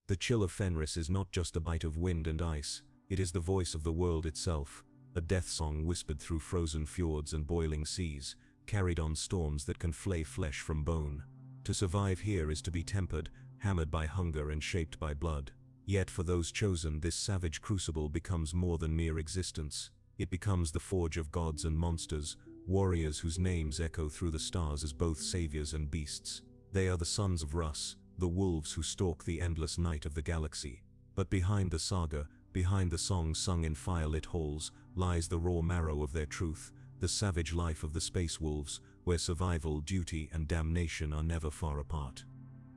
The chill of Fenris is not just a bite of wind and ice, it is the voice of the world itself, a death song whispered through frozen fjords and boiling seas, carried on storms that can flay flesh from bone. To survive here is to be tempered, hammered by hunger and shaped by blood. Yet for those chosen, this savage crucible becomes more than mere existence. It becomes the forge of gods and monsters, warriors whose names echo through the stars as both saviors and beasts. They are the sons of Rus, the wolves who stalk the endless night of the galaxy. But behind the saga, behind the songs sung in firelit halls, lies the raw marrow of their truth, the savage life of the space wolves, where survival, duty, and damnation are never far apart.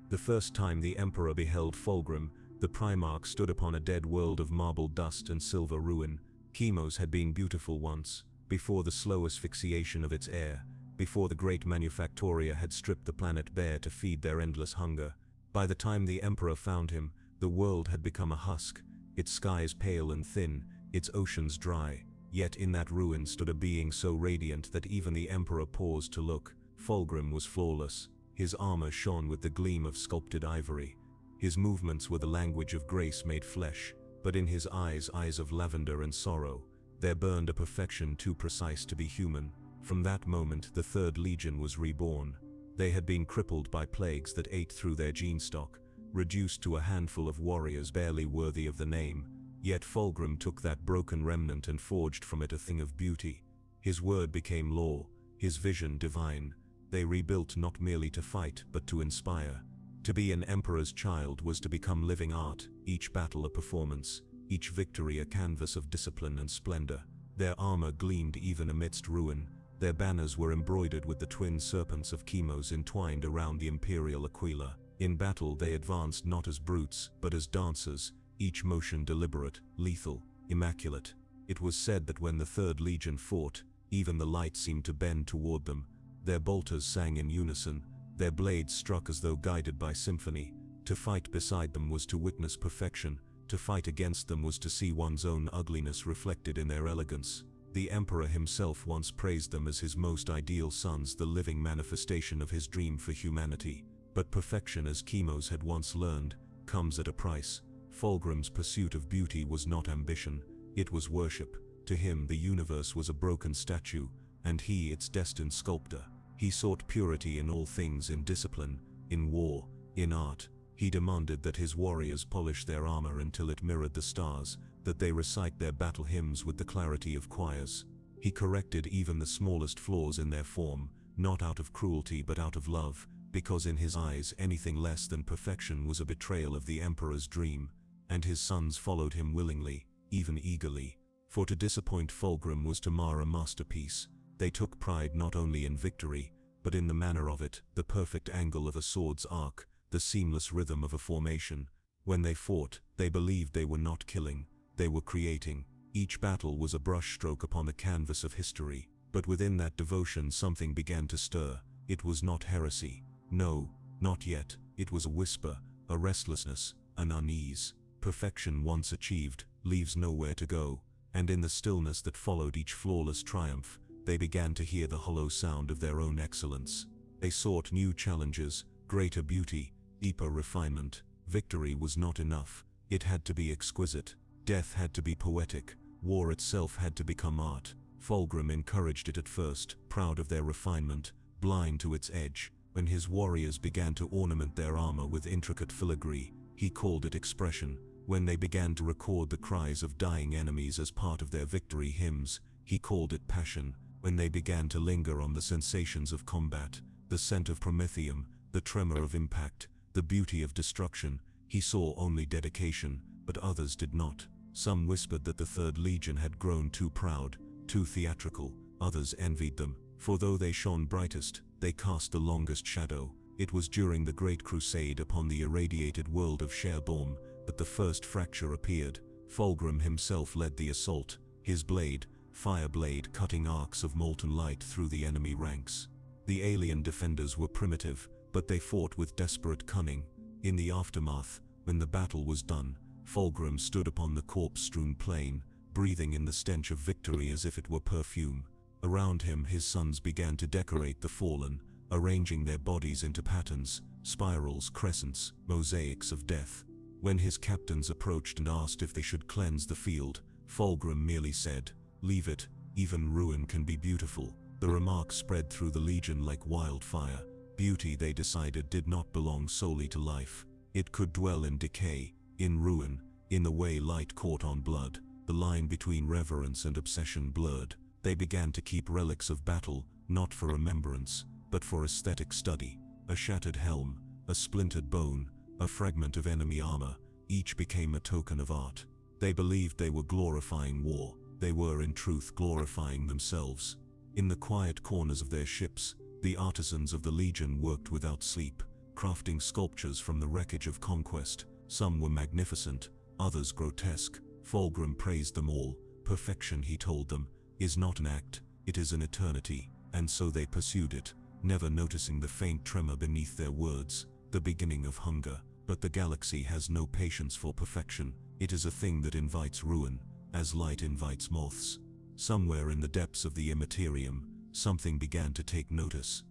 The first time the Emperor beheld Fulgrim, the Primarch stood upon a dead world of marble dust and silver ruin. Chemos had been beautiful once, before the slow asphyxiation of its air, before the great manufactoria had stripped the planet bare to feed their endless hunger. By the time the Emperor found him, the world had become a husk, its skies pale and thin, its oceans dry. Yet in that ruin stood a being so radiant that even the Emperor paused to look. Fulgrim was flawless. His armor shone with the gleam of sculpted ivory. His movements were the language of grace made flesh, but in his eyes of lavender and sorrow, there burned a perfection too precise to be human. From that moment the Third Legion was reborn. They had been crippled by plagues that ate through their gene stock, reduced to a handful of warriors barely worthy of the name. Yet Fulgrim took that broken remnant and forged from it a thing of beauty. His word became law, his vision divine. They rebuilt not merely to fight, but to inspire. To be an emperor's child was to become living art, each battle a performance, each victory a canvas of discipline and splendor. Their armor gleamed even amidst ruin. Their banners were embroidered with the twin serpents of Chemos entwined around the imperial aquila. In battle they advanced not as brutes, but as dancers, each motion deliberate, lethal, immaculate. It was said that when the Third Legion fought, even the light seemed to bend toward them. Their bolters sang in unison, their blades struck as though guided by symphony. To fight beside them was to witness perfection, to fight against them was to see one's own ugliness reflected in their elegance. The Emperor himself once praised them as his most ideal sons, the living manifestation of his dream for humanity. But perfection, as Chemos had once learned, comes at a price. Fulgrim's pursuit of beauty was not ambition, it was worship. To him the universe was a broken statue, and he its destined sculptor. He sought purity in all things, in discipline, in war, in art. He demanded that his warriors polish their armor until it mirrored the stars, that they recite their battle hymns with the clarity of choirs. He corrected even the smallest flaws in their form, not out of cruelty but out of love, because in his eyes anything less than perfection was a betrayal of the Emperor's dream. And his sons followed him willingly, even eagerly. For to disappoint Fulgrim was to mar a masterpiece. They took pride not only in victory, but in the manner of it, the perfect angle of a sword's arc, the seamless rhythm of a formation. When they fought, they believed they were not killing, they were creating. Each battle was a brushstroke upon the canvas of history. But within that devotion something began to stir. It was not heresy. No, not yet. It was a whisper, a restlessness, an unease. Perfection once achieved, leaves nowhere to go. And in the stillness that followed each flawless triumph, they began to hear the hollow sound of their own excellence. They sought new challenges, greater beauty, deeper refinement. Victory was not enough. It had to be exquisite. Death had to be poetic. War itself had to become art. Fulgrim encouraged it at first, proud of their refinement, blind to its edge. When his warriors began to ornament their armor with intricate filigree, he called it expression. When they began to record the cries of dying enemies as part of their victory hymns, he called it passion. When they began to linger on the sensations of combat, the scent of promethium, the tremor of impact, the beauty of destruction, he saw only dedication, but others did not. Some whispered that the Third Legion had grown too proud, too theatrical. Others envied them, for though they shone brightest, they cast the longest shadow. It was during the Great Crusade upon the irradiated world of Sherborne that the first fracture appeared. Fulgrim himself led the assault, his blade, fire blade, cutting arcs of molten light through the enemy ranks. The alien defenders were primitive, but they fought with desperate cunning. In the aftermath, when the battle was done, Fulgrim stood upon the corpse-strewn plain, breathing in the stench of victory as if it were perfume. Around him his sons began to decorate the fallen, arranging their bodies into patterns, spirals, crescents, mosaics of death. When his captains approached and asked if they should cleanse the field, Fulgrim merely said, "Leave it, even ruin can be beautiful." The remark spread through the legion like wildfire. Beauty, they decided, did not belong solely to life. It could dwell in decay, in ruin, in the way light caught on blood. The line between reverence and obsession blurred. They began to keep relics of battle, not for remembrance, but for aesthetic study. A shattered helm, a splintered bone, a fragment of enemy armor, each became a token of art. They believed they were glorifying war. They were in truth glorifying themselves. In the quiet corners of their ships, the artisans of the Legion worked without sleep, crafting sculptures from the wreckage of conquest. Some were magnificent, others grotesque. Fulgrim praised them all. Perfection, he told them, is not an act, it is an eternity. And so they pursued it, never noticing the faint tremor beneath their words, the beginning of hunger. But the galaxy has no patience for perfection. It is a thing that invites ruin, as light invites moths. Somewhere in the depths of the Imperium, something began to take notice.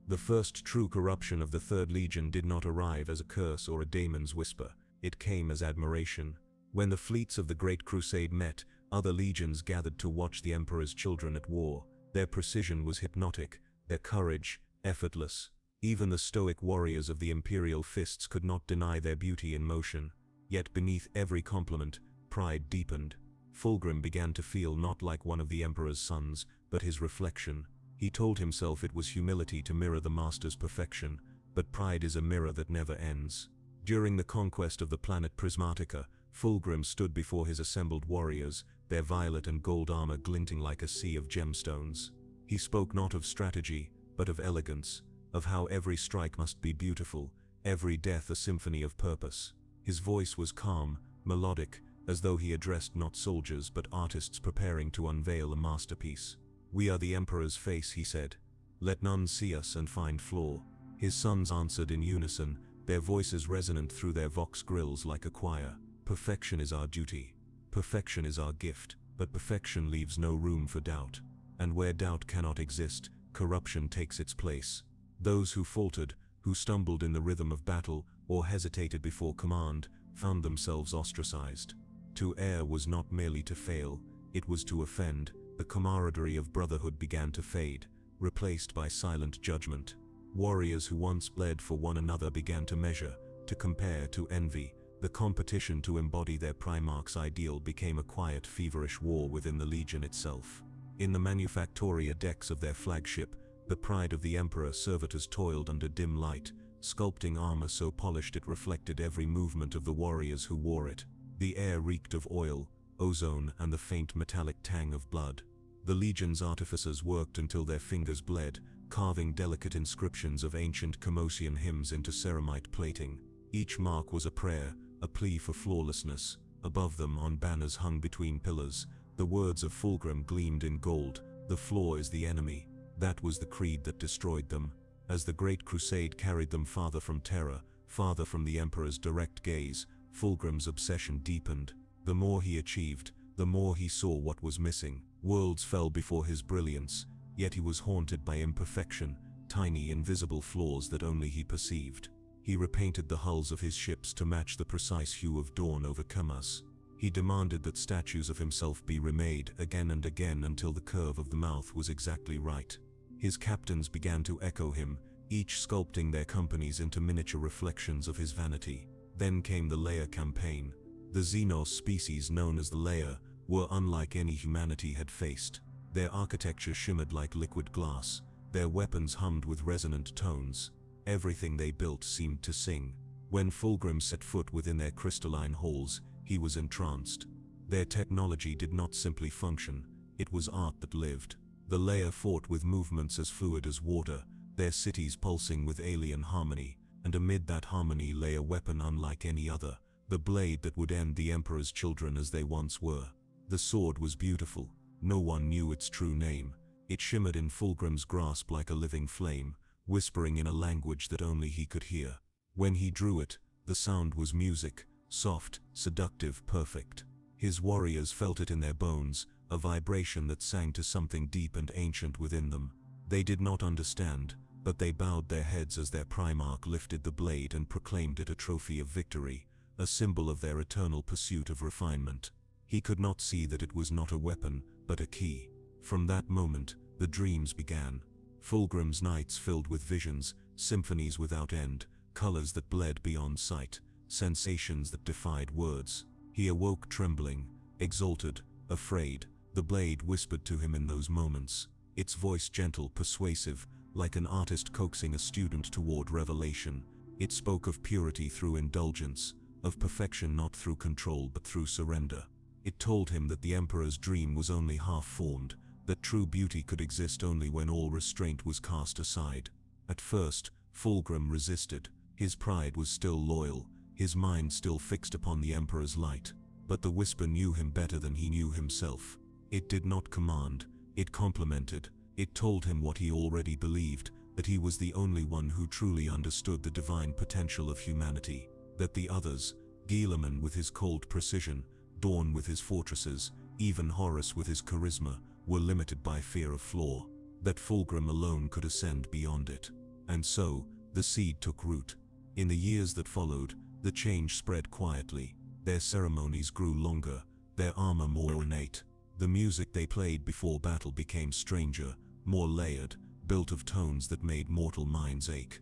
The first true corruption of the Third Legion did not arrive as a curse or a daemon's whisper. It came as admiration. When the fleets of the Great Crusade met, other legions gathered to watch the Emperor's children at war. Their precision was hypnotic, their courage effortless. Even the stoic warriors of the Imperial fists could not deny their beauty in motion. Yet beneath every compliment, pride deepened. Fulgrim began to feel not like one of the Emperor's sons, but his reflection. He told himself it was humility to mirror the Master's perfection, but pride is a mirror that never ends. During the conquest of the planet Prismatica, Fulgrim stood before his assembled warriors, their violet and gold armor glinting like a sea of gemstones. He spoke not of strategy, but of elegance, of how every strike must be beautiful, every death a symphony of purpose. His voice was calm, melodic, as though he addressed not soldiers but artists preparing to unveil a masterpiece. "We are the Emperor's face," he said. "Let none see us and find flaw." His sons answered in unison, their voices resonant through their vox grills like a choir. "Perfection is our duty. Perfection is our gift, but perfection leaves no room for doubt. And where doubt cannot exist, corruption takes its place." Those who faltered, who stumbled in the rhythm of battle, or hesitated before command, found themselves ostracized. To err was not merely to fail, it was to offend. The camaraderie of brotherhood began to fade, replaced by silent judgment. Warriors who once bled for one another began to measure, to compare, to envy. The competition to embody their Primarch's ideal became a quiet, feverish war within the Legion itself. In the manufactoria decks of their flagship, the pride of the Emperor, servitors toiled under dim light, sculpting armor so polished it reflected every movement of the warriors who wore it. The air reeked of oil, ozone, and the faint metallic tang of blood. The Legion's artificers worked until their fingers bled, carving delicate inscriptions of ancient Commosian hymns into ceramite plating. Each mark was a prayer, a plea for flawlessness. Above them, on banners hung between pillars, the words of Fulgrim gleamed in gold: "The flaw is the enemy." That was the creed that destroyed them. As the Great Crusade carried them farther from terror, farther from the Emperor's direct gaze, Fulgrim's obsession deepened. The more he achieved, the more he saw what was missing. Worlds fell before his brilliance, yet he was haunted by imperfection, tiny invisible flaws that only he perceived. He repainted the hulls of his ships to match the precise hue of dawn over Camas. He demanded that statues of himself be remade again and again until the curve of the mouth was exactly right. His captains began to echo him, each sculpting their companies into miniature reflections of his vanity. Then came the Leia campaign. The Xenos species known as the Leia were unlike any humanity had faced. Their architecture shimmered like liquid glass, their weapons hummed with resonant tones. Everything they built seemed to sing. When Fulgrim set foot within their crystalline halls, he was entranced. Their technology did not simply function, it was art that lived. The Leia fought with movements as fluid as water, their cities pulsing with alien harmony, and amid that harmony lay a weapon unlike any other, the blade that would end the Emperor's children as they once were. The sword was beautiful. No one knew its true name. It shimmered in Fulgrim's grasp like a living flame, whispering in a language that only he could hear. When he drew it, the sound was music, soft, seductive, perfect. His warriors felt it in their bones, a vibration that sang to something deep and ancient within them. They did not understand, but they bowed their heads as their primarch lifted the blade and proclaimed it a trophy of victory, a symbol of their eternal pursuit of refinement. He could not see that it was not a weapon, but a key. From that moment, the dreams began. Fulgrim's nights filled with visions, symphonies without end, colors that bled beyond sight, sensations that defied words. He awoke trembling, exalted, afraid. The blade whispered to him in those moments, its voice gentle, persuasive, like an artist coaxing a student toward revelation. It spoke of purity through indulgence, of perfection not through control but through surrender. It told him that the Emperor's dream was only half-formed, that true beauty could exist only when all restraint was cast aside. At first, Fulgrim resisted. His pride was still loyal, his mind still fixed upon the Emperor's light. But the whisper knew him better than he knew himself. It did not command, it complimented. It told him what he already believed, that he was the only one who truly understood the divine potential of humanity, that the others, Guilliman with his cold precision, Dawn with his fortresses, even Horus with his charisma, were limited by fear of flaw, that Fulgrim alone could ascend beyond it. And so, the seed took root. In the years that followed, the change spread quietly. Their ceremonies grew longer, their armor more ornate. The music they played before battle became stranger, more layered, built of tones that made mortal minds ache.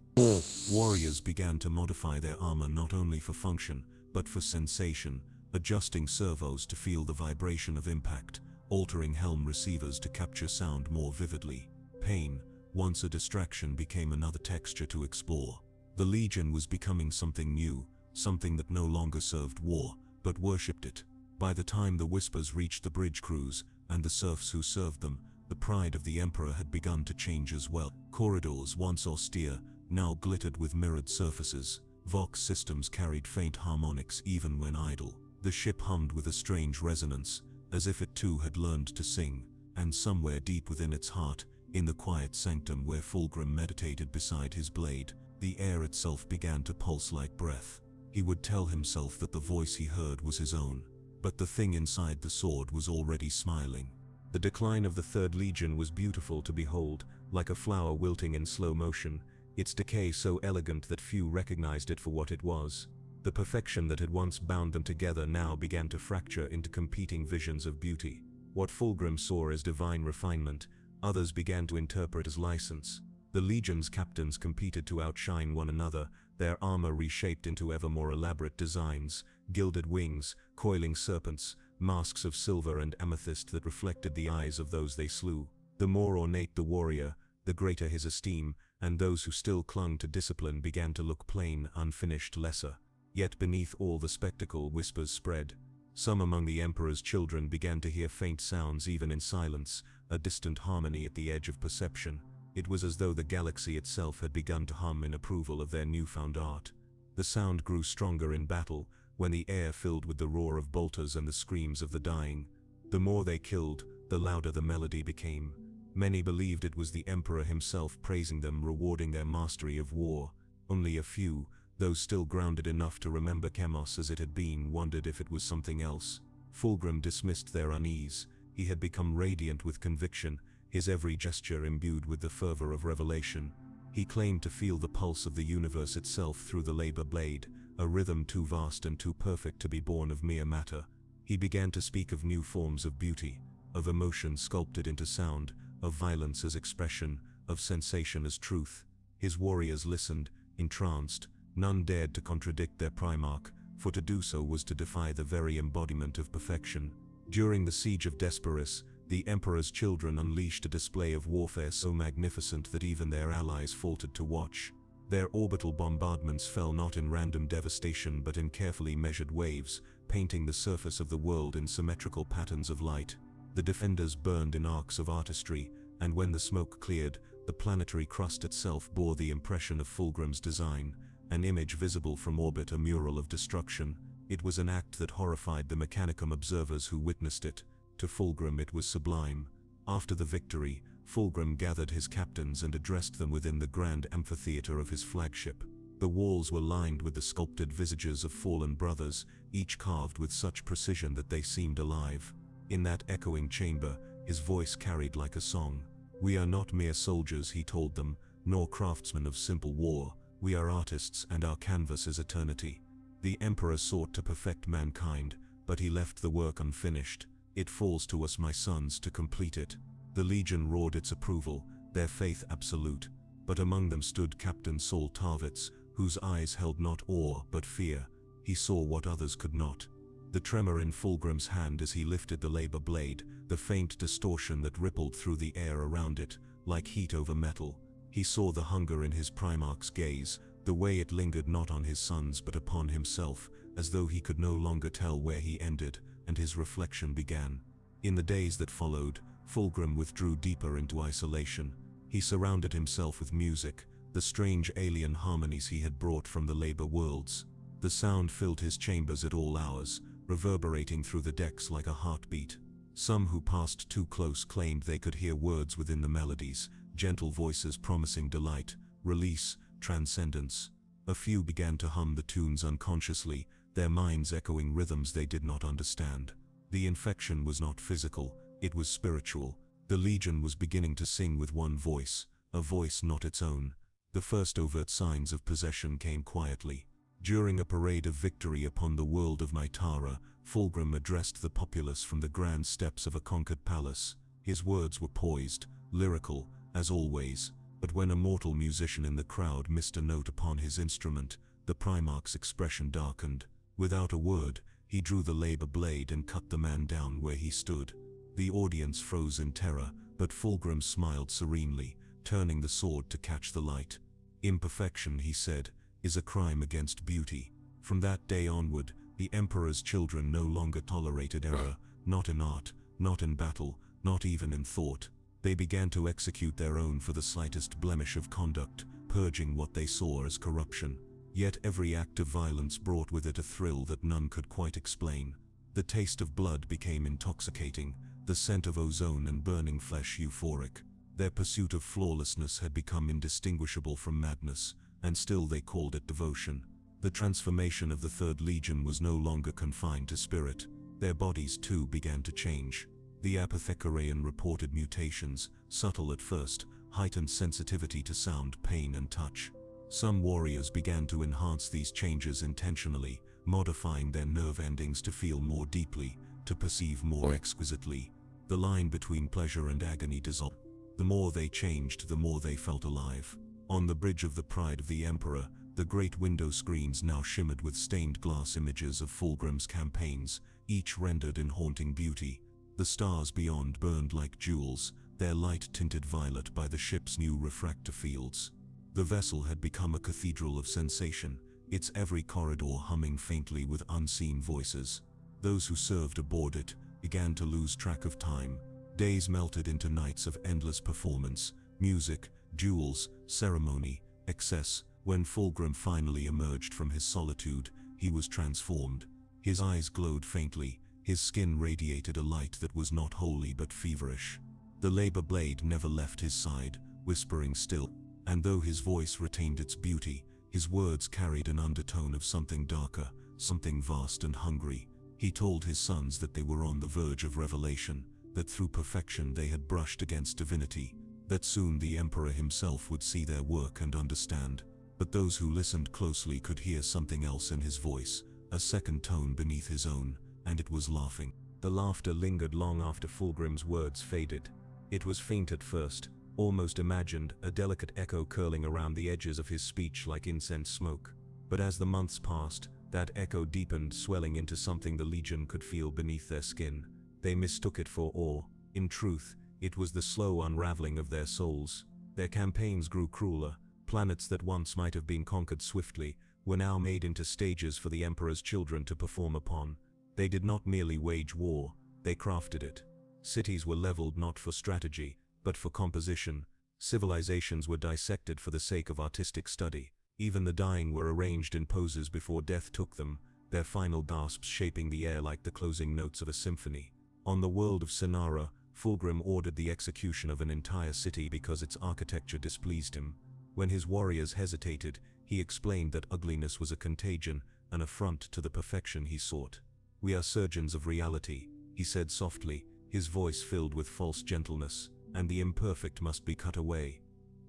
Warriors began to modify their armor not only for function, but for sensation, adjusting servos to feel the vibration of impact, altering helm receivers to capture sound more vividly. Pain, once a distraction, became another texture to explore. The Legion was becoming something new, something that no longer served war, but worshipped it. By the time the whispers reached the bridge crews, and the serfs who served them, the pride of the Emperor had begun to change as well. Corridors, once austere, now glittered with mirrored surfaces. Vox systems carried faint harmonics even when idle. The ship hummed with a strange resonance, as if it too had learned to sing, and somewhere deep within its heart, in the quiet sanctum where Fulgrim meditated beside his blade, the air itself began to pulse like breath. He would tell himself that the voice he heard was his own, but the thing inside the sword was already smiling. The decline of the Third Legion was beautiful to behold, like a flower wilting in slow motion, its decay so elegant that few recognized it for what it was. The perfection that had once bound them together now began to fracture into competing visions of beauty. What Fulgrim saw as divine refinement, others began to interpret as license. The Legion's captains competed to outshine one another, their armor reshaped into ever more elaborate designs, gilded wings, coiling serpents, masks of silver and amethyst that reflected the eyes of those they slew. The more ornate the warrior, the greater his esteem, and those who still clung to discipline began to look plain, unfinished, lesser. Yet beneath all the spectacle, whispers spread. Some among the Emperor's children began to hear faint sounds even in silence, a distant harmony at the edge of perception. It was as though the galaxy itself had begun to hum in approval of their newfound art. The sound grew stronger in battle, when the air filled with the roar of bolters and the screams of the dying. The more they killed, the louder the melody became. Many believed it was the Emperor himself praising them, rewarding their mastery of war. Only a few, those still grounded enough to remember Chemos as it had been, wondered if it was something else. Fulgrim dismissed their unease. He had become radiant with conviction, his every gesture imbued with the fervor of revelation. He claimed to feel the pulse of the universe itself through the labor blade, a rhythm too vast and too perfect to be born of mere matter. He began to speak of new forms of beauty, of emotion sculpted into sound, of violence as expression, of sensation as truth. His warriors listened, entranced. None dared to contradict their primarch, for to do so was to defy the very embodiment of perfection. During the siege of Desperis, the Emperor's children unleashed a display of warfare so magnificent that even their allies faltered to watch. Their orbital bombardments fell not in random devastation but in carefully measured waves, painting the surface of the world in symmetrical patterns of light. The defenders burned in arcs of artistry, and when the smoke cleared, the planetary crust itself bore the impression of Fulgrim's design, an image visible from orbit, a mural of destruction. It was an act that horrified the Mechanicum observers who witnessed it. To Fulgrim it was sublime. After the victory, Fulgrim gathered his captains and addressed them within the grand amphitheater of his flagship. The walls were lined with the sculpted visages of fallen brothers, each carved with such precision that they seemed alive. In that echoing chamber, his voice carried like a song. "We are not mere soldiers," he told them, nor craftsmen of simple war. We are artists, and our canvas is eternity. The Emperor sought to perfect mankind, but he left the work unfinished. It falls to us, my sons, to complete it. The legion roared its approval, their faith absolute. But among them stood Captain Saul Tarvitz, whose eyes held not awe but fear. He saw what others could not. The tremor in Fulgrim's hand as he lifted the labor blade, the faint distortion that rippled through the air around it, like heat over metal. He saw the hunger in his Primarch's gaze, the way it lingered not on his sons but upon himself, as though he could no longer tell where he ended, and his reflection began. In the days that followed, Fulgrim withdrew deeper into isolation. He surrounded himself with music, the strange alien harmonies he had brought from the labor worlds. The sound filled his chambers at all hours, reverberating through the decks like a heartbeat. Some who passed too close claimed they could hear words within the melodies, gentle voices promising delight, release, transcendence. A few began to hum the tunes unconsciously, their minds echoing rhythms they did not understand. The infection was not physical, it was spiritual. The Legion was beginning to sing with one voice, a voice not its own. The first overt signs of possession came quietly. During a parade of victory upon the world of Mytara, Fulgrim addressed the populace from the grand steps of a conquered palace. His words were poised, lyrical, as always, but when a mortal musician in the crowd missed a note upon his instrument, the Primarch's expression darkened. Without a word, he drew the labor blade and cut the man down where he stood. The audience froze in terror, but Fulgrim smiled serenely, turning the sword to catch the light. Imperfection, he said, is a crime against beauty. From that day onward, the Emperor's children no longer tolerated error, not in art, not in battle, not even in thought. They began to execute their own for the slightest blemish of conduct, purging what they saw as corruption. Yet every act of violence brought with it a thrill that none could quite explain. The taste of blood became intoxicating, the scent of ozone and burning flesh euphoric. Their pursuit of flawlessness had become indistinguishable from madness, and still they called it devotion. The transformation of the Third Legion was no longer confined to spirit. Their bodies too began to change. The apothecarian reported mutations, subtle at first, heightened sensitivity to sound, pain and touch. Some warriors began to enhance these changes intentionally, modifying their nerve endings to feel more deeply, to perceive more exquisitely. The line between pleasure and agony dissolved. The more they changed, the more they felt alive. On the bridge of the Pride of the Emperor, the great window screens now shimmered with stained glass images of Fulgrim's campaigns, each rendered in haunting beauty. The stars beyond burned like jewels, their light tinted violet by the ship's new refractor fields. The vessel had become a cathedral of sensation, its every corridor humming faintly with unseen voices. Those who served aboard it began to lose track of time. Days melted into nights of endless performance, music, jewels, ceremony, excess. When Fulgrim finally emerged from his solitude, he was transformed. His eyes glowed faintly, his skin radiated a light that was not holy but feverish. The labor blade never left his side, whispering still, and though his voice retained its beauty, his words carried an undertone of something darker, something vast and hungry. He told his sons that they were on the verge of revelation, that through perfection they had brushed against divinity, that soon the Emperor himself would see their work and understand. But those who listened closely could hear something else in his voice, a second tone beneath his own, and it was laughing. The laughter lingered long after Fulgrim's words faded. It was faint at first, almost imagined, a delicate echo curling around the edges of his speech like incense smoke. But as the months passed, that echo deepened, swelling into something the Legion could feel beneath their skin. They mistook it for awe. In truth, it was the slow unraveling of their souls. Their campaigns grew crueler. Planets that once might have been conquered swiftly were now made into stages for the Emperor's children to perform upon. They did not merely wage war, they crafted it. Cities were leveled not for strategy, but for composition. Civilizations were dissected for the sake of artistic study. Even the dying were arranged in poses before death took them, their final gasps shaping the air like the closing notes of a symphony. On the world of Sinara, Fulgrim ordered the execution of an entire city because its architecture displeased him. When his warriors hesitated, he explained that ugliness was a contagion, an affront to the perfection he sought. "We are surgeons of reality," he said softly, his voice filled with false gentleness, "and the imperfect must be cut away."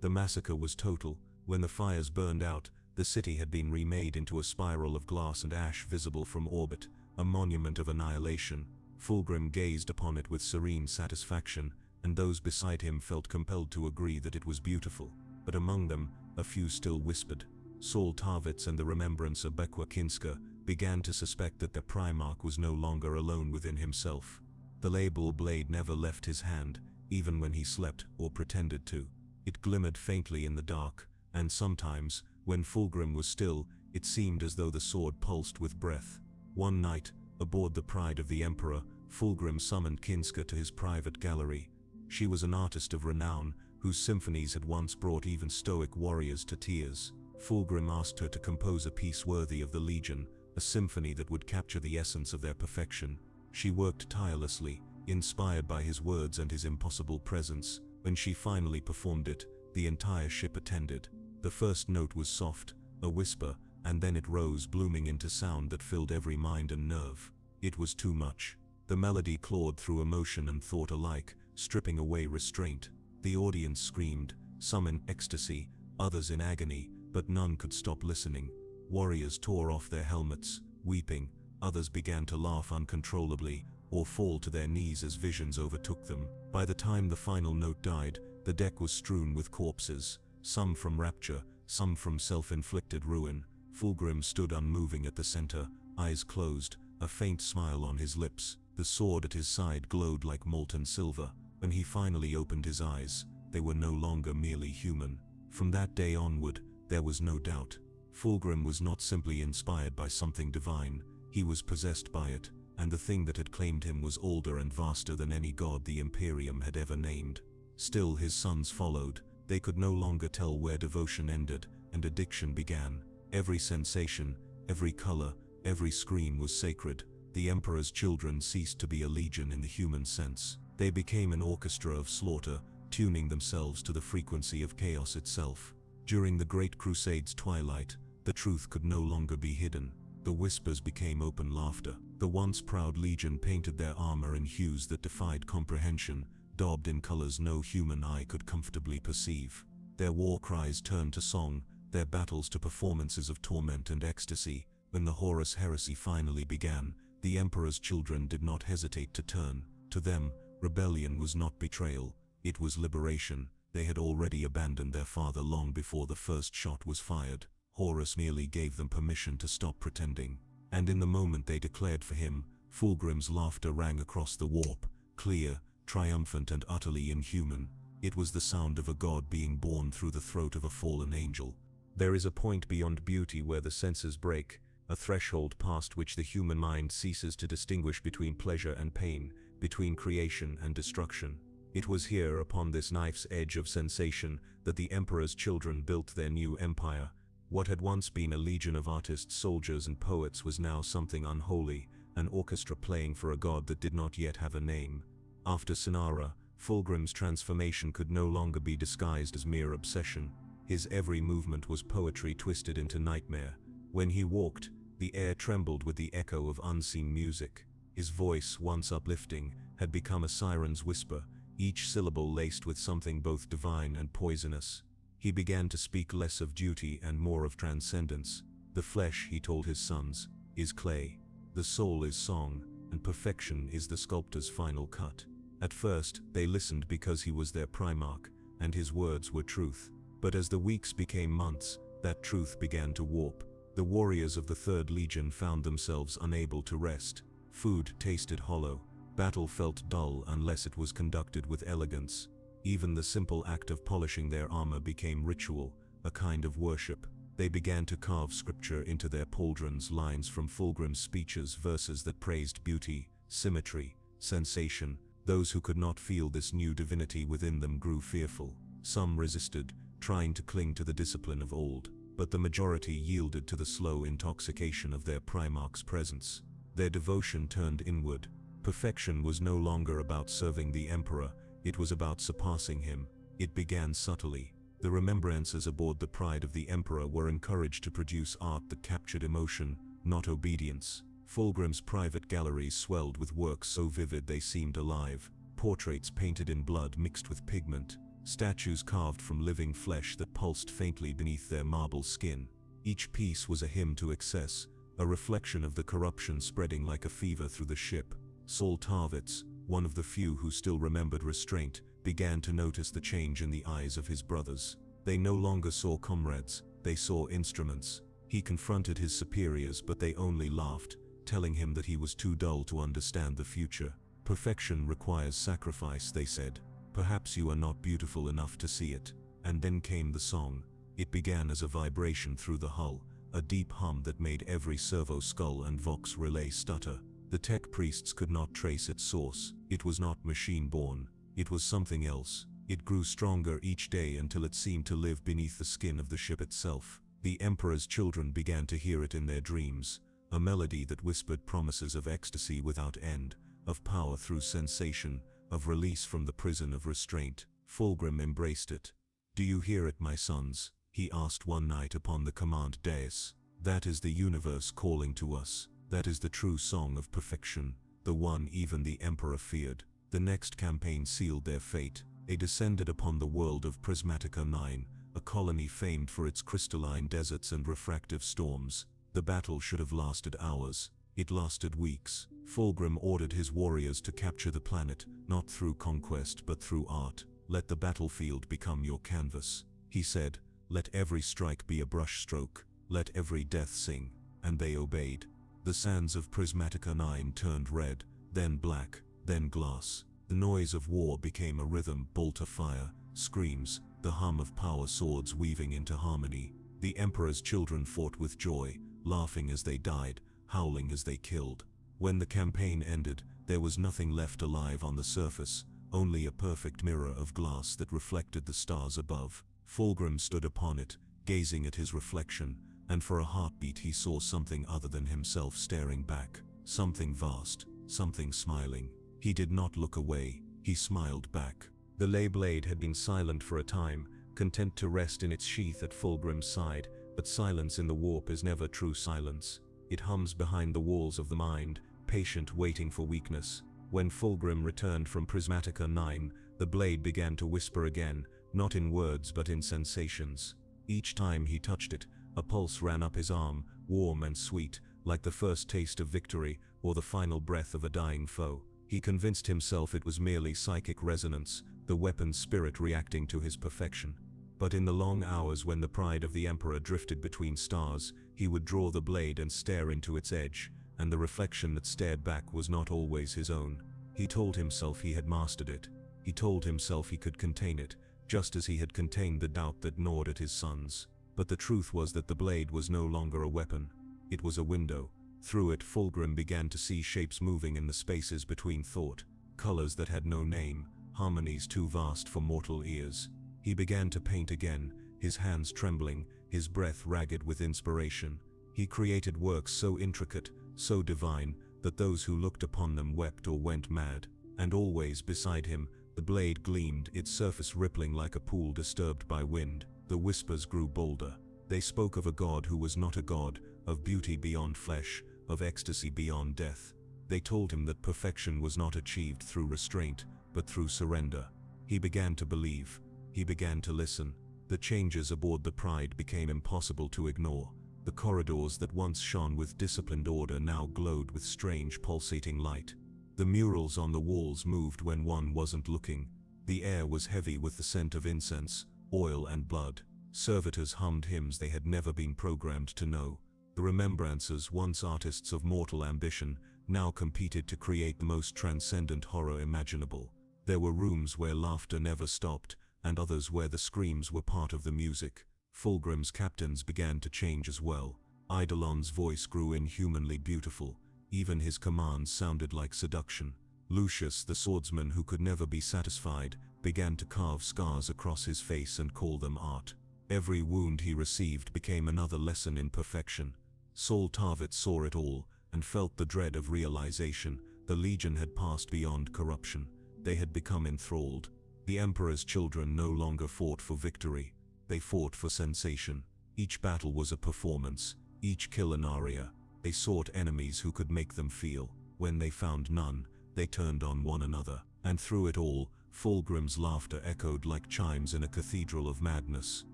The massacre was total. When the fires burned out, the city had been remade into a spiral of glass and ash visible from orbit, a monument of annihilation. Fulgrim gazed upon it with serene satisfaction, and those beside him felt compelled to agree that it was beautiful. But among them, a few still whispered. Saul Tarvitz and the remembrance of Bekwa Kinska began to suspect that their Primarch was no longer alone within himself. The label blade never left his hand, even when he slept or pretended to. It glimmered faintly in the dark, and sometimes, when Fulgrim was still, it seemed as though the sword pulsed with breath. One night, aboard the Pride of the Emperor, Fulgrim summoned Kinska to his private gallery. She was an artist of renown, whose symphonies had once brought even stoic warriors to tears. Fulgrim asked her to compose a piece worthy of the Legion, a symphony that would capture the essence of their perfection. She worked tirelessly, inspired by his words and his impossible presence. When she finally performed it, the entire ship attended. The first note was soft, a whisper, and then it rose, blooming into sound that filled every mind and nerve. It was too much. The melody clawed through emotion and thought alike, stripping away restraint. The audience screamed, some in ecstasy, others in agony, but none could stop listening. Warriors tore off their helmets, weeping. Others began to laugh uncontrollably, or fall to their knees as visions overtook them. By the time the final note died, the deck was strewn with corpses, some from rapture, some from self-inflicted ruin. Fulgrim stood unmoving at the center, eyes closed, a faint smile on his lips. The sword at his side glowed like molten silver. When he finally opened his eyes, they were no longer merely human. From that day onward, there was no doubt. Fulgrim was not simply inspired by something divine, he was possessed by it, and the thing that had claimed him was older and vaster than any god the Imperium had ever named. Still his sons followed. They could no longer tell where devotion ended and addiction began. Every sensation, every color, every scream was sacred. The Emperor's children ceased to be a legion in the human sense. They became an orchestra of slaughter, tuning themselves to the frequency of chaos itself. During the Great Crusade's twilight, the truth could no longer be hidden. The whispers became open laughter. The once proud legion painted their armor in hues that defied comprehension, daubed in colors no human eye could comfortably perceive. Their war cries turned to song, their battles to performances of torment and ecstasy. When the Horus heresy finally began, the Emperor's children did not hesitate to turn. To them, rebellion was not betrayal, it was liberation. They had already abandoned their father long before the first shot was fired. Horus merely gave them permission to stop pretending. And in the moment they declared for him, Fulgrim's laughter rang across the warp, clear, triumphant and utterly inhuman. It was the sound of a god being born through the throat of a fallen angel. There is a point beyond beauty where the senses break, a threshold past which the human mind ceases to distinguish between pleasure and pain, between creation and destruction. It was here, upon this knife's edge of sensation, that the Emperor's children built their new empire. What had once been a legion of artists, soldiers and poets was now something unholy, an orchestra playing for a god that did not yet have a name. After Sinara, Fulgrim's transformation could no longer be disguised as mere obsession. His every movement was poetry twisted into nightmare. When he walked, the air trembled with the echo of unseen music. His voice, once uplifting, had become a siren's whisper, each syllable laced with something both divine and poisonous. He began to speak less of duty and more of transcendence. The flesh, he told his sons, is clay. The soul is song, and perfection is the sculptor's final cut. At first, they listened because he was their Primarch, and his words were truth. But as the weeks became months, that truth began to warp. The warriors of the Third Legion found themselves unable to rest. Food tasted hollow. Battle felt dull unless it was conducted with elegance. Even the simple act of polishing their armor became ritual, a kind of worship. They began to carve scripture into their pauldrons, lines from Fulgrim's speeches, verses that praised beauty, symmetry, sensation. Those who could not feel this new divinity within them grew fearful. Some resisted, trying to cling to the discipline of old, but the majority yielded to the slow intoxication of their Primarch's presence. Their devotion turned inward. Perfection was no longer about serving the Emperor, it was about surpassing him. It began subtly. The remembrances aboard the Pride of the Emperor were encouraged to produce art that captured emotion, not obedience. Fulgrim's private galleries swelled with works so vivid they seemed alive, portraits painted in blood mixed with pigment, statues carved from living flesh that pulsed faintly beneath their marble skin. Each piece was a hymn to excess, a reflection of the corruption spreading like a fever through the ship. Saul Tarvitz, one of the few who still remembered restraint, began to notice the change in the eyes of his brothers. They no longer saw comrades, they saw instruments. He confronted his superiors, but they only laughed, telling him that he was too dull to understand the future. Perfection requires sacrifice, they said. Perhaps you are not beautiful enough to see it. And then came the song. It began as a vibration through the hull, a deep hum that made every servo skull and vox relay stutter. The tech priests could not trace its source. It was not machine-born. It was something else. It grew stronger each day until it seemed to live beneath the skin of the ship itself. The Emperor's children began to hear it in their dreams, a melody that whispered promises of ecstasy without end, of power through sensation, of release from the prison of restraint. Fulgrim embraced it. "Do you hear it, my sons?" he asked one night upon the command dais. "That is the universe calling to us. That is the true song of perfection, the one even the Emperor feared." The next campaign sealed their fate. They descended upon the world of Prismatica 9, a colony famed for its crystalline deserts and refractive storms. The battle should have lasted hours. It lasted weeks. Fulgrim ordered his warriors to capture the planet, not through conquest but through art. "Let the battlefield become your canvas," he said. "Let every strike be a brushstroke. Let every death sing." And they obeyed. The sands of Prismatica 9 turned red, then black, then glass. The noise of war became a rhythm, bolt of fire, screams, the hum of power swords weaving into harmony. The Emperor's children fought with joy, laughing as they died, howling as they killed. When the campaign ended, there was nothing left alive on the surface, only a perfect mirror of glass that reflected the stars above. Fulgrim stood upon it, gazing at his reflection, and for a heartbeat he saw something other than himself staring back. Something vast, something smiling. He did not look away, he smiled back. The lay blade had been silent for a time, content to rest in its sheath at Fulgrim's side, but silence in the warp is never true silence. It hums behind the walls of the mind, patient, waiting for weakness. When Fulgrim returned from Prismatica 9, the blade began to whisper again, not in words but in sensations. Each time he touched it, a pulse ran up his arm, warm and sweet, like the first taste of victory or the final breath of a dying foe. He convinced himself it was merely psychic resonance, the weapon's spirit reacting to his perfection. But in the long hours when the pride of the Emperor drifted between stars, he would draw the blade and stare into its edge, and the reflection that stared back was not always his own. He told himself he had mastered it. He told himself he could contain it, just as he had contained the doubt that gnawed at his sons. But the truth was that the blade was no longer a weapon. It was a window. Through it, Fulgrim began to see shapes moving in the spaces between thought, colors that had no name, harmonies too vast for mortal ears. He began to paint again, his hands trembling, his breath ragged with inspiration. He created works so intricate, so divine, that those who looked upon them wept or went mad. And always beside him, the blade gleamed, its surface rippling like a pool disturbed by wind. The whispers grew bolder. They spoke of a god who was not a god, of beauty beyond flesh, of ecstasy beyond death. They told him that perfection was not achieved through restraint, but through surrender. He began to believe. He began to listen. The changes aboard the Pride became impossible to ignore. The corridors that once shone with disciplined order now glowed with strange pulsating light. The murals on the walls moved when one wasn't looking. The air was heavy with the scent of incense, oil and blood. Servitors hummed hymns they had never been programmed to know. The remembrancers, once artists of mortal ambition, now competed to create the most transcendent horror imaginable. There were rooms where laughter never stopped, and others where the screams were part of the music. Fulgrim's captains began to change as well. Eidolon's voice grew inhumanly beautiful. Even his commands sounded like seduction. Lucius, the swordsman who could never be satisfied, began to carve scars across his face and call them art. Every wound he received became another lesson in perfection. Saul Tarvitz saw it all, and felt the dread of realization. The Legion had passed beyond corruption. They had become enthralled. The Emperor's children no longer fought for victory. They fought for sensation. Each battle was a performance, each kill an aria. They sought enemies who could make them feel. When they found none, they turned on one another. And through it all, Fulgrim's laughter echoed like chimes in a cathedral of madness.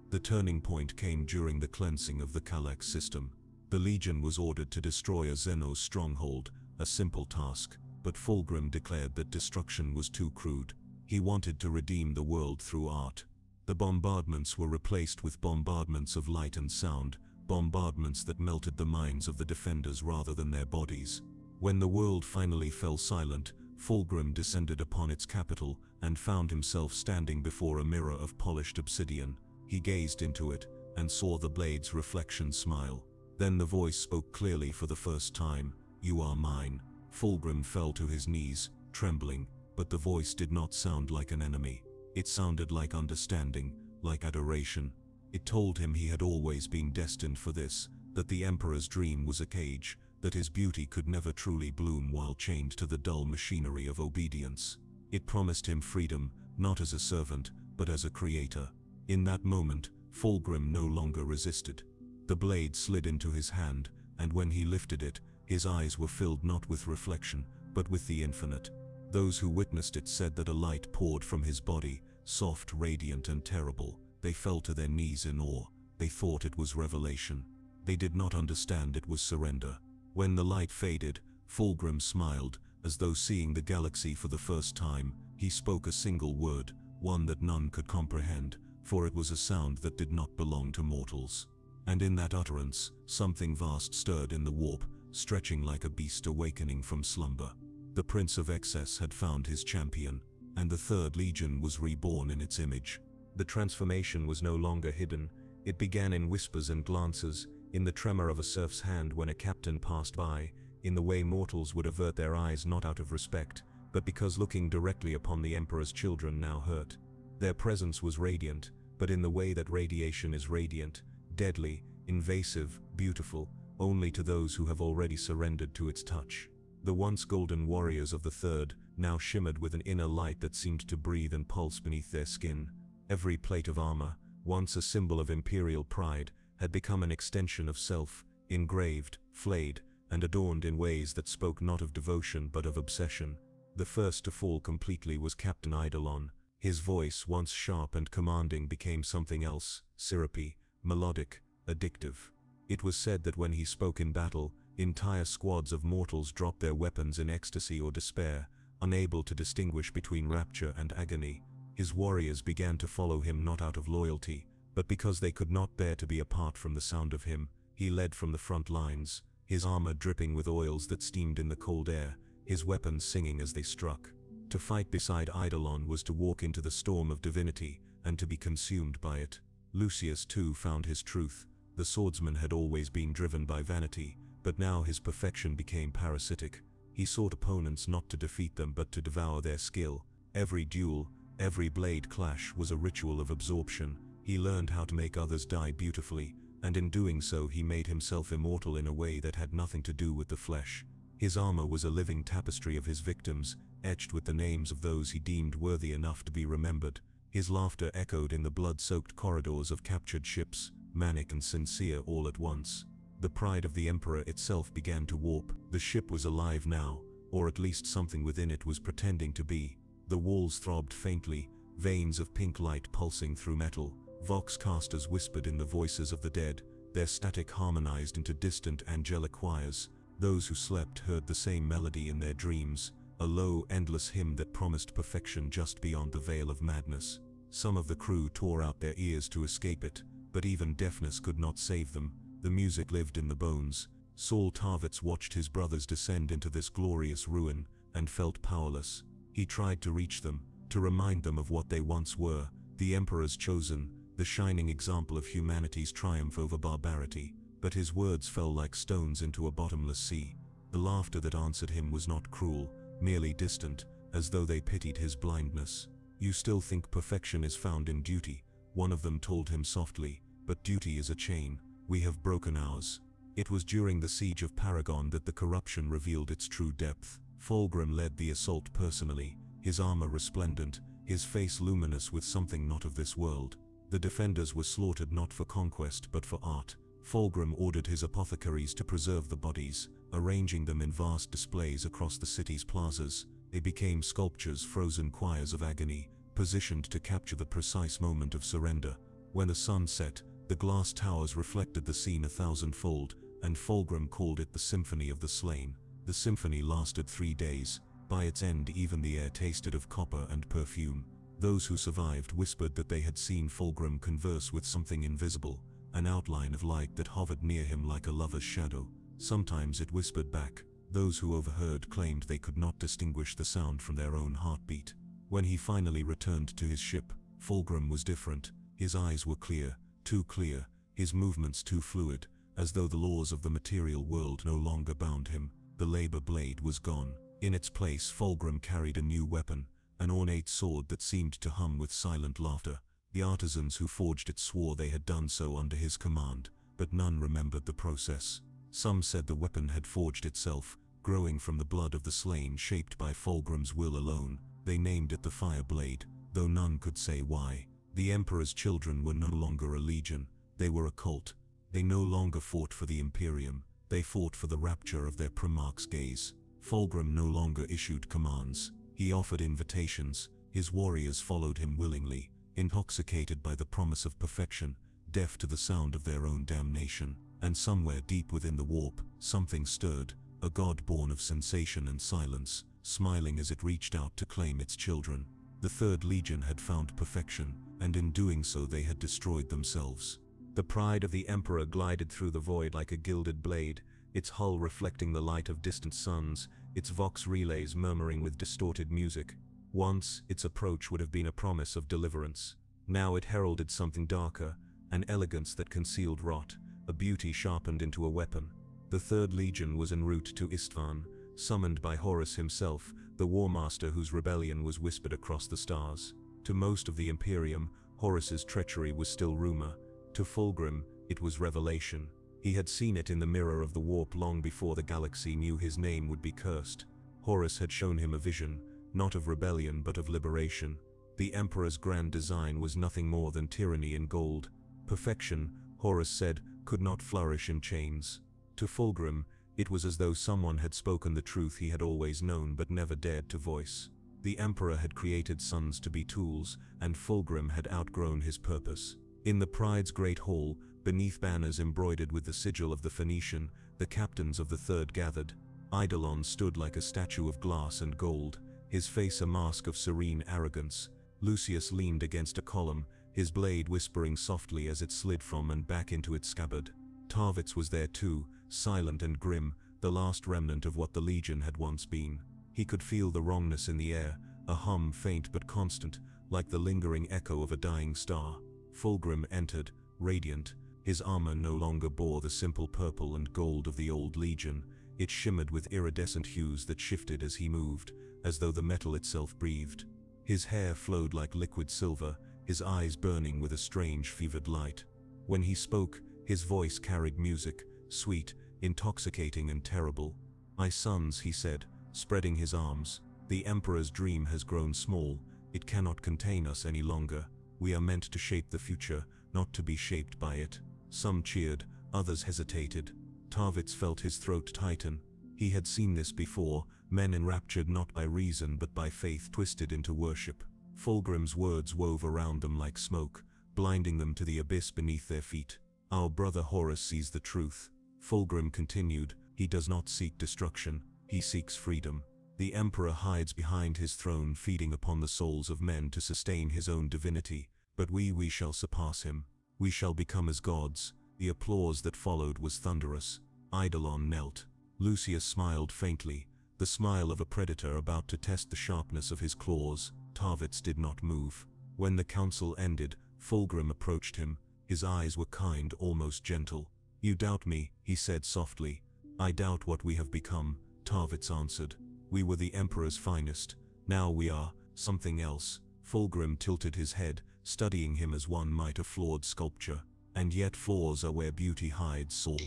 The turning point came during the cleansing of the Kalak system. The Legion was ordered to destroy a Xenos stronghold, a simple task, but Fulgrim declared that destruction was too crude. He wanted to redeem the world through art. The bombardments were replaced with bombardments of light and sound, bombardments that melted the minds of the defenders rather than their bodies. When the world finally fell silent, Fulgrim descended upon its capital and found himself standing before a mirror of polished obsidian. He gazed into it and saw the blade's reflection smile. Then the voice spoke clearly for the first time, "You are mine." Fulgrim fell to his knees, trembling, but the voice did not sound like an enemy. It sounded like understanding, like adoration. It told him he had always been destined for this, that the Emperor's dream was a cage, that his beauty could never truly bloom while chained to the dull machinery of obedience. It promised him freedom, not as a servant, but as a creator. In that moment, Fulgrim no longer resisted. The blade slid into his hand, and when he lifted it, his eyes were filled not with reflection, but with the infinite. Those who witnessed it said that a light poured from his body, soft, radiant, and terrible. They fell to their knees in awe. They thought it was revelation. They did not understand it was surrender. When the light faded, Fulgrim smiled, as though seeing the galaxy for the first time. He spoke a single word, one that none could comprehend, for it was a sound that did not belong to mortals. And in that utterance, something vast stirred in the warp, stretching like a beast awakening from slumber. The Prince of Excess had found his champion, and the Third Legion was reborn in its image. The transformation was no longer hidden. It began in whispers and glances, in the tremor of a serf's hand when a captain passed by, in the way mortals would avert their eyes not out of respect, but because looking directly upon the Emperor's children now hurt. Their presence was radiant, but in the way that radiation is radiant, deadly, invasive, beautiful, only to those who have already surrendered to its touch. The once golden warriors of the Third now shimmered with an inner light that seemed to breathe and pulse beneath their skin. Every plate of armor, once a symbol of imperial pride, had become an extension of self, engraved, flayed, and adorned in ways that spoke not of devotion but of obsession. The first to fall completely was Captain Eidolon. His voice, once sharp and commanding, became something else, syrupy, melodic, addictive. It was said that when he spoke in battle, entire squads of mortals dropped their weapons in ecstasy or despair, unable to distinguish between rapture and agony. His warriors began to follow him not out of loyalty, but because they could not bear to be apart from the sound of him. He led from the front lines, his armor dripping with oils that steamed in the cold air, his weapons singing as they struck. To fight beside Eidolon was to walk into the storm of divinity, and to be consumed by it. Lucius too found his truth. The swordsman had always been driven by vanity, but now his perfection became parasitic. He sought opponents not to defeat them but to devour their skill. Every duel, every blade clash was a ritual of absorption. He learned how to make others die beautifully, and in doing so he made himself immortal in a way that had nothing to do with the flesh. His armor was a living tapestry of his victims, etched with the names of those he deemed worthy enough to be remembered. His laughter echoed in the blood-soaked corridors of captured ships, manic and sincere all at once. The pride of the Emperor itself began to warp. The ship was alive now, or at least something within it was pretending to be. The walls throbbed faintly, veins of pink light pulsing through metal. Voxcasters whispered in the voices of the dead, their static harmonized into distant angelic choirs. Those who slept heard the same melody in their dreams, a low, endless hymn that promised perfection just beyond the veil of madness. Some of the crew tore out their ears to escape it, but even deafness could not save them. The music lived in the bones. Saul Tarvitz watched his brothers descend into this glorious ruin, and felt powerless. He tried to reach them, to remind them of what they once were, the Emperor's chosen, the shining example of humanity's triumph over barbarity. But his words fell like stones into a bottomless sea. The laughter that answered him was not cruel, merely distant, as though they pitied his blindness. "You still think perfection is found in duty," one of them told him softly, "but duty is a chain. We have broken ours." It was during the siege of Paragon that the corruption revealed its true depth. Fulgrim led the assault personally, his armor resplendent, his face luminous with something not of this world. The defenders were slaughtered not for conquest but for art. Fulgrim ordered his apothecaries to preserve the bodies, arranging them in vast displays across the city's plazas. They became sculptures, frozen choirs of agony, positioned to capture the precise moment of surrender. When the sun set, the glass towers reflected the scene 1,000-fold, and Fulgrim called it the Symphony of the Slain. The symphony lasted 3 days. By its end, even the air tasted of copper and perfume. Those who survived whispered that they had seen Fulgrim converse with something invisible, an outline of light that hovered near him like a lover's shadow. Sometimes it whispered back. Those who overheard claimed they could not distinguish the sound from their own heartbeat. When he finally returned to his ship, Fulgrim was different. His eyes were clear, too clear, his movements too fluid, as though the laws of the material world no longer bound him. The labor blade was gone. In its place, Fulgrim carried a new weapon, an ornate sword that seemed to hum with silent laughter. The artisans who forged it swore they had done so under his command, but none remembered the process. Some said the weapon had forged itself, growing from the blood of the slain, shaped by Fulgrim's will alone. They named it the Fire Blade, though none could say why. The Emperor's children were no longer a legion, they were a cult. They no longer fought for the Imperium, they fought for the rapture of their primarch's gaze. Fulgrim no longer issued commands, he offered invitations. His warriors followed him willingly, intoxicated by the promise of perfection, deaf to the sound of their own damnation. And somewhere deep within the warp, something stirred, a god born of sensation and silence, smiling as it reached out to claim its children. The Third Legion had found perfection, and in doing so they had destroyed themselves. The pride of the Emperor glided through the void like a gilded blade, its hull reflecting the light of distant suns, its vox relays murmuring with distorted music. Once, its approach would have been a promise of deliverance. Now it heralded something darker, an elegance that concealed rot, a beauty sharpened into a weapon. The Third Legion was en route to Istvan, summoned by Horus himself, the war master whose rebellion was whispered across the stars. To most of the Imperium, Horus's treachery was still rumor. To Fulgrim, it was revelation. He had seen it in the mirror of the warp long before the galaxy knew his name would be cursed. Horus had shown him a vision, not of rebellion but of liberation. The Emperor's grand design was nothing more than tyranny in gold. Perfection, Horus said, could not flourish in chains. To Fulgrim, it was as though someone had spoken the truth he had always known but never dared to voice. The Emperor had created sons to be tools, and Fulgrim had outgrown his purpose. In the Pride's great hall, beneath banners embroidered with the sigil of the Phoenician, the captains of the Third gathered. Eidolon stood like a statue of glass and gold, his face a mask of serene arrogance. Lucius leaned against a column, his blade whispering softly as it slid from and back into its scabbard. Tarvitz was there too, silent and grim, the last remnant of what the Legion had once been. He could feel the wrongness in the air, a hum faint but constant, like the lingering echo of a dying star. Fulgrim entered, radiant. His armor no longer bore the simple purple and gold of the old Legion. It shimmered with iridescent hues that shifted as he moved, as though the metal itself breathed. His hair flowed like liquid silver, his eyes burning with a strange fevered light. When he spoke, his voice carried music, sweet, intoxicating and terrible. "My sons," he said, spreading his arms, "the Emperor's dream has grown small, it cannot contain us any longer. We are meant to shape the future, not to be shaped by it." Some cheered, others hesitated. Tarvitz felt his throat tighten. He had seen this before, men enraptured not by reason but by faith twisted into worship. Fulgrim's words wove around them like smoke, blinding them to the abyss beneath their feet. "Our brother Horus sees the truth," Fulgrim continued. "He does not seek destruction, he seeks freedom. The Emperor hides behind his throne, feeding upon the souls of men to sustain his own divinity, but we shall surpass him. We shall become as gods." The applause that followed was thunderous. Eidolon knelt. Lucius smiled faintly, the smile of a predator about to test the sharpness of his claws. Tarvitz did not move. When the council ended, Fulgrim approached him. His eyes were kind, almost gentle. "You doubt me," he said softly. "I doubt what we have become," Tarvitz answered. "We were the Emperor's finest. Now we are something else." Fulgrim tilted his head, studying him as one might a flawed sculpture. "And yet flaws are where beauty hides soul.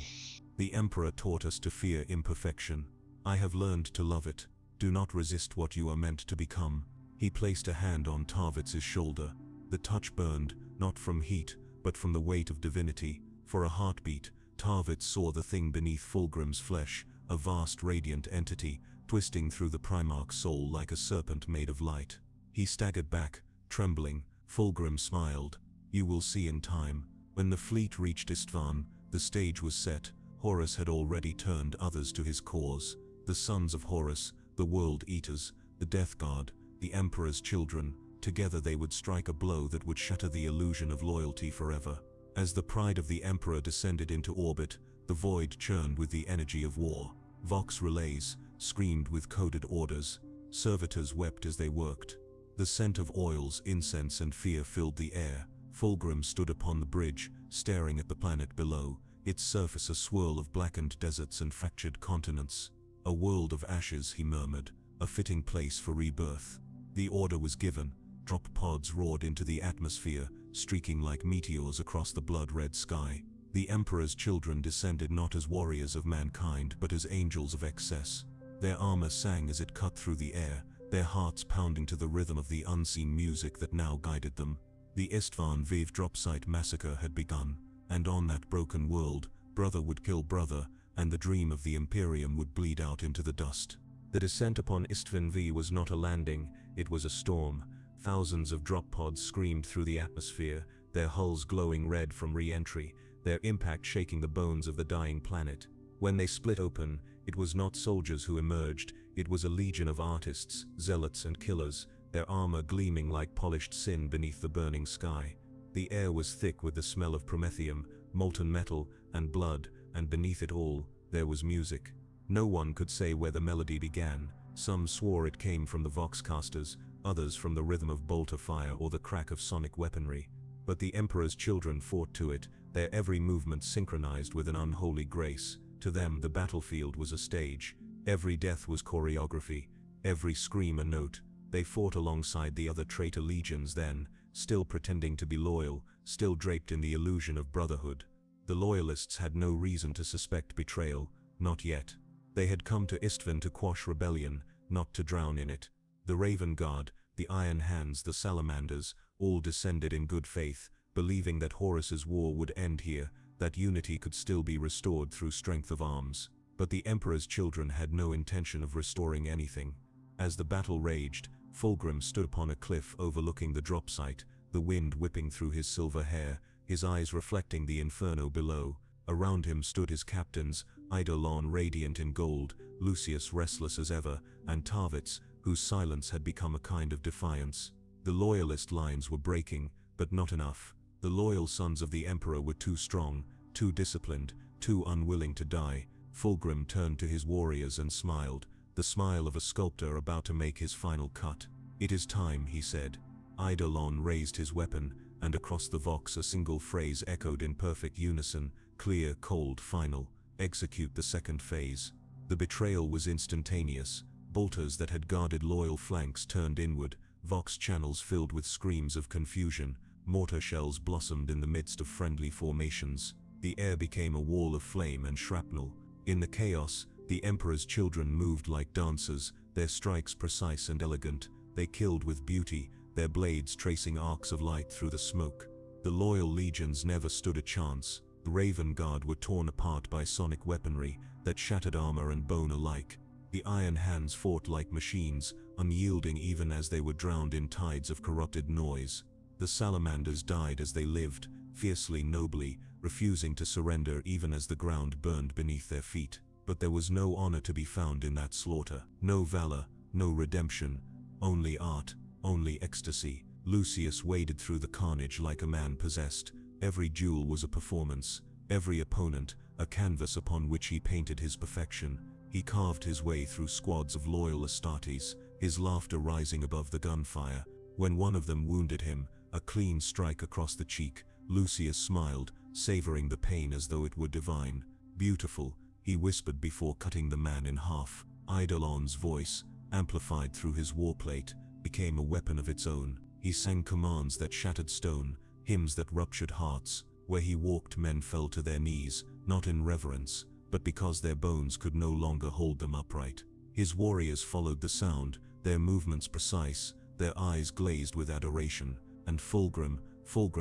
The Emperor taught us to fear imperfection. I have learned to love it. Do not resist what you are meant to become." He placed a hand on Tarvitz's shoulder. The touch burned, not from heat, but from the weight of divinity. For a heartbeat, Tarvitz saw the thing beneath Fulgrim's flesh, a vast radiant entity, twisting through the Primarch's soul like a serpent made of light. He staggered back, trembling. Fulgrim smiled. "You will see in time." When the fleet reached Istvan, the stage was set. Horus had already turned others to his cause. The sons of Horus, the World Eaters, the Death Guard, the Emperor's children, together they would strike a blow that would shatter the illusion of loyalty forever. As the pride of the Emperor descended into orbit, the void churned with the energy of war. Vox relays screamed with coded orders. Servitors wept as they worked. The scent of oils, incense and fear filled the air. Fulgrim stood upon the bridge, staring at the planet below, its surface a swirl of blackened deserts and fractured continents. "A world of ashes," he murmured, "a fitting place for rebirth." The order was given. Drop pods roared into the atmosphere, streaking like meteors across the blood-red sky. The Emperor's children descended not as warriors of mankind but as angels of excess. Their armor sang as it cut through the air, their hearts pounding to the rhythm of the unseen music that now guided them. The Istvan Viv dropsite massacre had begun, and on that broken world, brother would kill brother, and the dream of the Imperium would bleed out into the dust. The descent upon Istvan V was not a landing, it was a storm. Thousands of drop pods screamed through the atmosphere, their hulls glowing red from re-entry, their impact shaking the bones of the dying planet. When they split open, it was not soldiers who emerged, it was a legion of artists, zealots and killers, their armor gleaming like polished sin beneath the burning sky. The air was thick with the smell of promethium, molten metal, and blood, and beneath it all, there was music. No one could say where the melody began. Some swore it came from the voxcasters, others from the rhythm of bolter fire or the crack of sonic weaponry. But the Emperor's children fought to it, their every movement synchronized with an unholy grace. To them the battlefield was a stage. Every death was choreography, every scream a note. They fought alongside the other traitor legions then, still pretending to be loyal, still draped in the illusion of brotherhood. The loyalists had no reason to suspect betrayal, not yet. They had come to Istvan to quash rebellion, not to drown in it. The Raven Guard, the Iron Hands, the Salamanders, all descended in good faith, believing that Horus's war would end here, that unity could still be restored through strength of arms. But the Emperor's children had no intention of restoring anything. As the battle raged, Fulgrim stood upon a cliff overlooking the drop site, the wind whipping through his silver hair, his eyes reflecting the inferno below. Around him stood his captains, Eidolon radiant in gold, Lucius restless as ever, and Tarvitz, whose silence had become a kind of defiance. The loyalist lines were breaking, but not enough. The loyal sons of the Emperor were too strong, too disciplined, too unwilling to die. Fulgrim turned to his warriors and smiled, the smile of a sculptor about to make his final cut. "It is time," he said. Eidolon raised his weapon, and across the vox a single phrase echoed in perfect unison, clear, cold, final. "Execute the second phase." The betrayal was instantaneous. Bolters that had guarded loyal flanks turned inward, vox channels filled with screams of confusion, mortar shells blossomed in the midst of friendly formations. The air became a wall of flame and shrapnel. In the chaos, the Emperor's children moved like dancers, their strikes precise and elegant. They killed with beauty, their blades tracing arcs of light through the smoke. The loyal legions never stood a chance. The Raven Guard were torn apart by sonic weaponry that shattered armor and bone alike. The Iron Hands fought like machines, unyielding even as they were drowned in tides of corrupted noise. The Salamanders died as they lived, fiercely, nobly, refusing to surrender even as the ground burned beneath their feet. But there was no honor to be found in that slaughter, no valor, no redemption, only art, only ecstasy. Lucius waded through the carnage like a man possessed. Every duel was a performance, every opponent, a canvas upon which he painted his perfection. He carved his way through squads of loyal astartes, his laughter rising above the gunfire. When one of them wounded him, a clean strike across the cheek, Lucius smiled, savoring the pain as though it were divine. "Beautiful," he whispered before cutting the man in half. Eidolon's voice, amplified through his warplate, became a weapon of its own. He sang commands that shattered stone, hymns that ruptured hearts. Where he walked, men fell to their knees, not in reverence, but because their bones could no longer hold them upright. His warriors followed the sound, their movements precise, their eyes glazed with adoration. And Fulgrim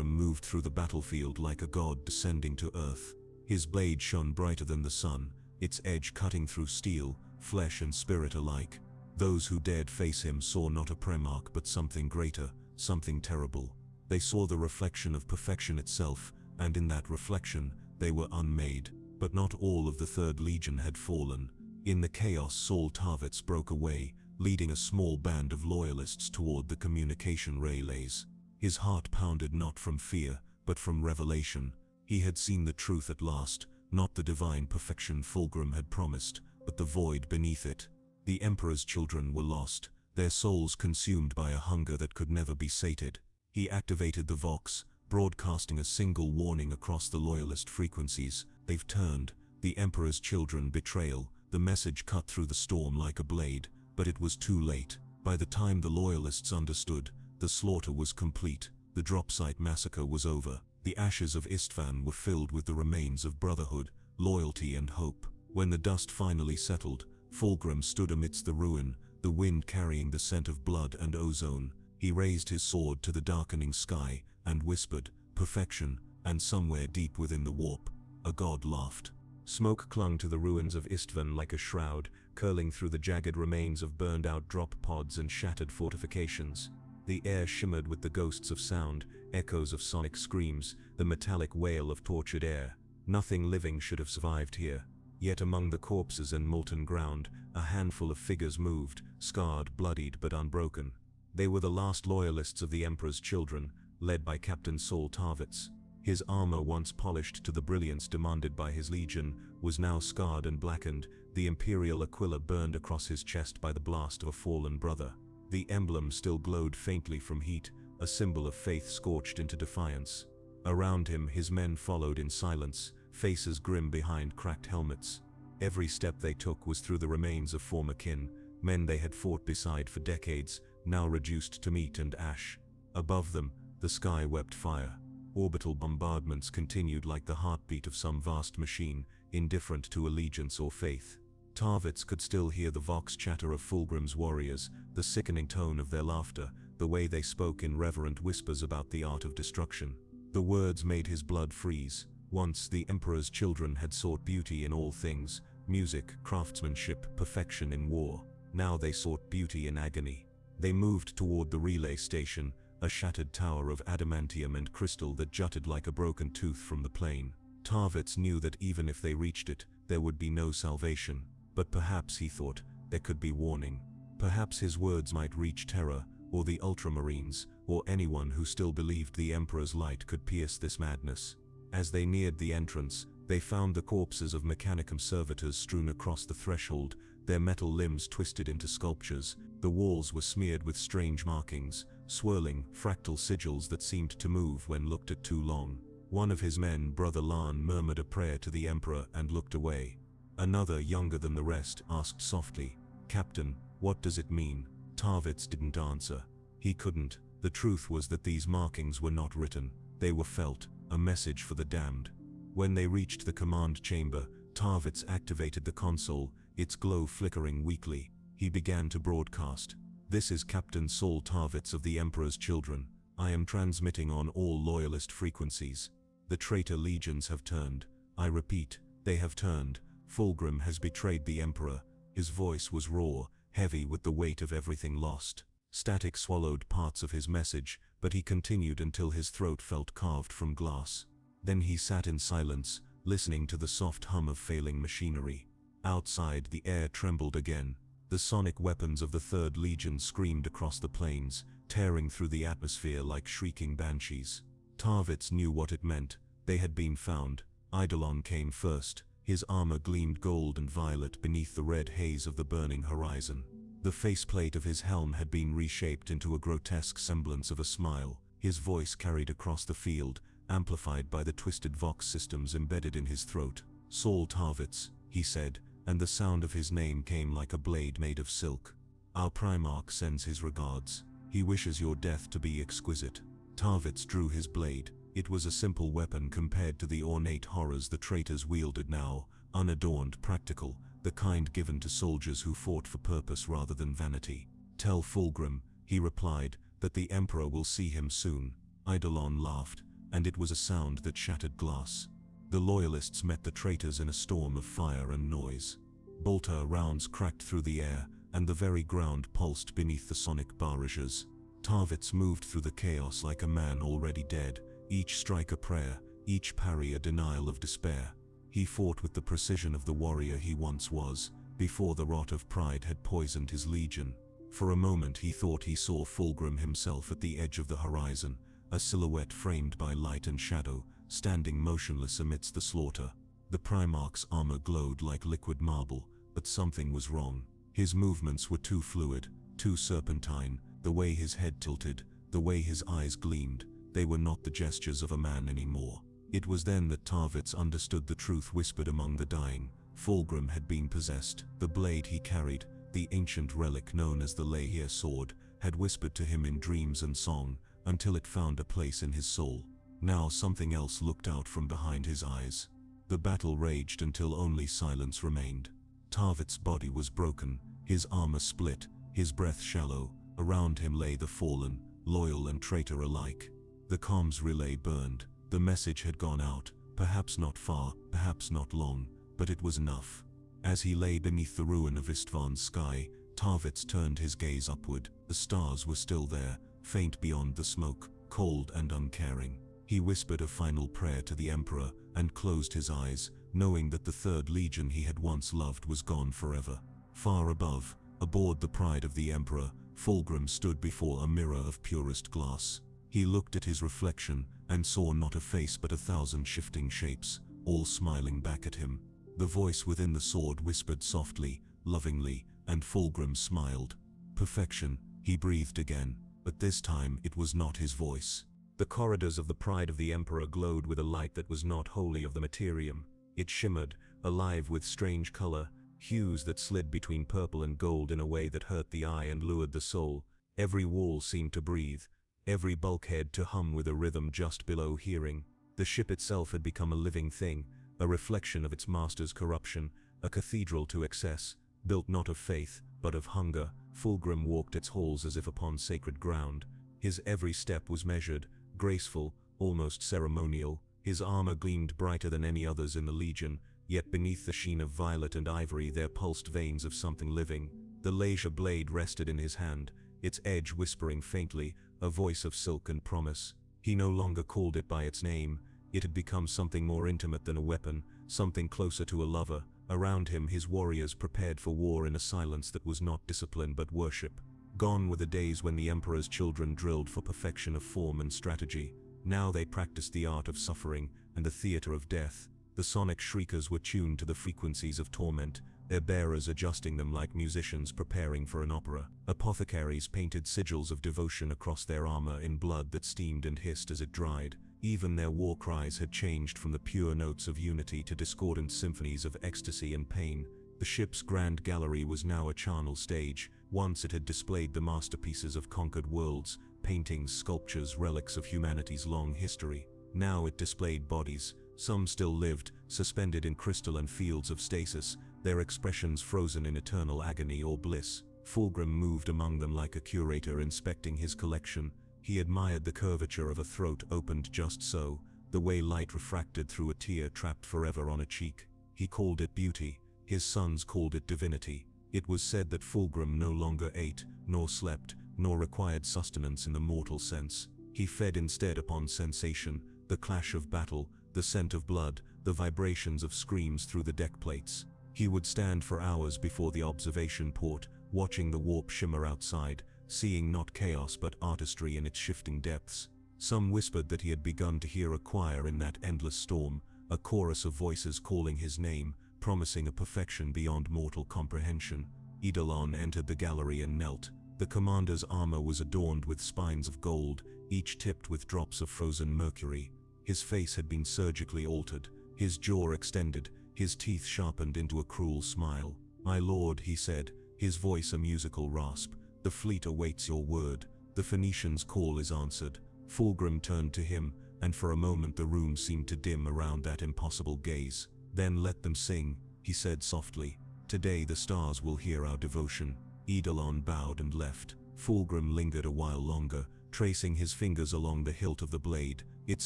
moved through the battlefield like a god descending to earth. His blade shone brighter than the sun, its edge cutting through steel, flesh and spirit alike. Those who dared face him saw not a Primarch but something greater, something terrible. They saw the reflection of perfection itself, and in that reflection, they were unmade. But not all of the Third Legion had fallen. In the chaos, Saul Tarvitz broke away, leading a small band of loyalists toward the communication relays. His heart pounded not from fear, but from revelation. He had seen the truth at last, not the divine perfection Fulgrim had promised, but the void beneath it. The Emperor's children were lost, their souls consumed by a hunger that could never be sated. He activated the Vox, broadcasting a single warning across the loyalist frequencies. They've turned. The Emperor's children betrayal. The message cut through the storm like a blade, but it was too late. By the time the loyalists understood, the slaughter was complete. The dropsite massacre was over. The ashes of Istvan were filled with the remains of brotherhood, loyalty and hope. When the dust finally settled, Fulgrim stood amidst the ruin, the wind carrying the scent of blood and ozone. He raised his sword to the darkening sky, and whispered, "Perfection," and somewhere deep within the warp, a god laughed. Smoke clung to the ruins of Istvan like a shroud, curling through the jagged remains of burned-out drop pods and shattered fortifications. The air shimmered with the ghosts of sound, echoes of sonic screams, the metallic wail of tortured air. Nothing living should have survived here. Yet among the corpses and molten ground, a handful of figures moved, scarred, bloodied but unbroken. They were the last loyalists of the Emperor's children, led by Captain Saul Tarvitz. His armor, once polished to the brilliance demanded by his legion, was now scarred and blackened. The Imperial Aquila burned across his chest by the blast of a fallen brother. The emblem still glowed faintly from heat, a symbol of faith scorched into defiance. Around him, his men followed in silence, faces grim behind cracked helmets. Every step they took was through the remains of former kin, men they had fought beside for decades, now reduced to meat and ash. Above them, the sky wept fire. Orbital bombardments continued like the heartbeat of some vast machine, indifferent to allegiance or faith. Tarvitz could still hear the vox chatter of Fulgrim's warriors, the sickening tone of their laughter, the way they spoke in reverent whispers about the art of destruction. The words made his blood freeze. Once the Emperor's children had sought beauty in all things, music, craftsmanship, perfection in war. Now they sought beauty in agony. They moved toward the relay station, a shattered tower of adamantium and crystal that jutted like a broken tooth from the plain. Tarvitz knew that even if they reached it, there would be no salvation. But perhaps, he thought, there could be warning. Perhaps his words might reach Terra, or the Ultramarines, or anyone who still believed the Emperor's light could pierce this madness. As they neared the entrance, they found the corpses of mechanicum servitors strewn across the threshold, their metal limbs twisted into sculptures. The walls were smeared with strange markings, swirling, fractal sigils that seemed to move when looked at too long. One of his men, Brother Lan, murmured a prayer to the Emperor and looked away. Another, younger than the rest, asked softly, "Captain, what does it mean?" Tarvitz didn't answer. He couldn't. The truth was that these markings were not written. They were felt, a message for the damned. When they reached the command chamber, Tarvitz activated the console, its glow flickering weakly. He began to broadcast. "This is Captain Saul Tarvitz of the Emperor's children. I am transmitting on all loyalist frequencies. The traitor legions have turned. I repeat, they have turned. Fulgrim has betrayed the Emperor." His voice was raw, heavy with the weight of everything lost. Static swallowed parts of his message, but he continued until his throat felt carved from glass. Then he sat in silence, listening to the soft hum of failing machinery. Outside, the air trembled again. The sonic weapons of the Third Legion screamed across the plains, tearing through the atmosphere like shrieking banshees. Tarvitz knew what it meant. They had been found. Eidolon came first. His armor gleamed gold and violet beneath the red haze of the burning horizon. The faceplate of his helm had been reshaped into a grotesque semblance of a smile. His voice carried across the field, amplified by the twisted vox systems embedded in his throat. "Saul Tarvitz," he said, and the sound of his name came like a blade made of silk. "Our Primarch sends his regards. He wishes your death to be exquisite." Tarvitz drew his blade. It was a simple weapon compared to the ornate horrors the traitors wielded now, unadorned, practical, the kind given to soldiers who fought for purpose rather than vanity. "Tell Fulgrim," he replied, "that the Emperor will see him soon." Eidolon laughed, and it was a sound that shattered glass. The loyalists met the traitors in a storm of fire and noise. Bolter rounds cracked through the air, and the very ground pulsed beneath the sonic barrages. Tarvitz moved through the chaos like a man already dead, each strike a prayer, each parry a denial of despair. He fought with the precision of the warrior he once was, before the rot of pride had poisoned his legion. For a moment he thought he saw Fulgrim himself at the edge of the horizon, a silhouette framed by light and shadow, standing motionless amidst the slaughter. The Primarch's armor glowed like liquid marble, but something was wrong. His movements were too fluid, too serpentine, the way his head tilted, the way his eyes gleamed. They were not the gestures of a man anymore. It was then that Tarvitz understood the truth whispered among the dying. Fulgrim had been possessed. The blade he carried, the ancient relic known as the Lehier sword, had whispered to him in dreams and song, until it found a place in his soul. Now something else looked out from behind his eyes. The battle raged until only silence remained. Tarvitz's body was broken, his armor split, his breath shallow. Around him lay the fallen, loyal and traitor alike. The comms relay burned. The message had gone out, perhaps not far, perhaps not long, but it was enough. As he lay beneath the ruin of Istvan's sky, Tarvitz turned his gaze upward. The stars were still there, faint beyond the smoke, cold and uncaring. He whispered a final prayer to the Emperor, and closed his eyes, knowing that the third legion he had once loved was gone forever. Far above, aboard the pride of the Emperor, Fulgrim stood before a mirror of purest glass. He looked at his reflection, and saw not a face but 1,000 shifting shapes, all smiling back at him. The voice within the sword whispered softly, lovingly, and Fulgrim smiled. Perfection, he breathed again, but this time it was not his voice. The corridors of the pride of the Emperor glowed with a light that was not wholly of the Imperium. It shimmered, alive with strange color, hues that slid between purple and gold in a way that hurt the eye and lured the soul. Every wall seemed to breathe, every bulkhead to hum with a rhythm just below hearing. The ship itself had become a living thing, a reflection of its master's corruption, a cathedral to excess, built not of faith, but of hunger. Fulgrim walked its halls as if upon sacred ground. His every step was measured, graceful, almost ceremonial. His armor gleamed brighter than any others in the Legion, yet beneath the sheen of violet and ivory there pulsed veins of something living. The leisure blade rested in his hand, its edge whispering faintly, a voice of silk and promise. He no longer called it by its name. It had become something more intimate than a weapon, something closer to a lover. Around him his warriors prepared for war in a silence that was not discipline but worship. Gone were the days when the Emperor's children drilled for perfection of form and strategy. Now they practiced the art of suffering and the theater of death. The sonic shriekers were tuned to the frequencies of torment, their bearers adjusting them like musicians preparing for an opera. Apothecaries painted sigils of devotion across their armor in blood that steamed and hissed as it dried. Even their war cries had changed from the pure notes of unity to discordant symphonies of ecstasy and pain. The ship's grand gallery was now a charnel stage. Once it had displayed the masterpieces of conquered worlds, paintings, sculptures, relics of humanity's long history. Now it displayed bodies. Some still lived, suspended in crystalline fields of stasis, their expressions frozen in eternal agony or bliss. Fulgrim moved among them like a curator inspecting his collection. He admired the curvature of a throat opened just so, the way light refracted through a tear trapped forever on a cheek. He called it beauty. His sons called it divinity. It was said that Fulgrim no longer ate, nor slept, nor required sustenance in the mortal sense. He fed instead upon sensation, the clash of battle, the scent of blood, the vibrations of screams through the deck plates. He would stand for hours before the observation port, watching the warp shimmer outside, seeing not chaos but artistry in its shifting depths. Some whispered that he had begun to hear a choir in that endless storm, a chorus of voices calling his name, promising a perfection beyond mortal comprehension. Eidolon entered the gallery and knelt. The commander's armor was adorned with spines of gold, each tipped with drops of frozen mercury. His face had been surgically altered, his jaw extended, his teeth sharpened into a cruel smile. "My lord," he said, his voice a musical rasp, "the fleet awaits your word. The Phoenician's call is answered." Fulgrim turned to him, and for a moment the room seemed to dim around that impossible gaze. "Then let them sing," he said softly. "Today the stars will hear our devotion." Eidolon bowed and left. Fulgrim lingered a while longer, tracing his fingers along the hilt of the blade. Its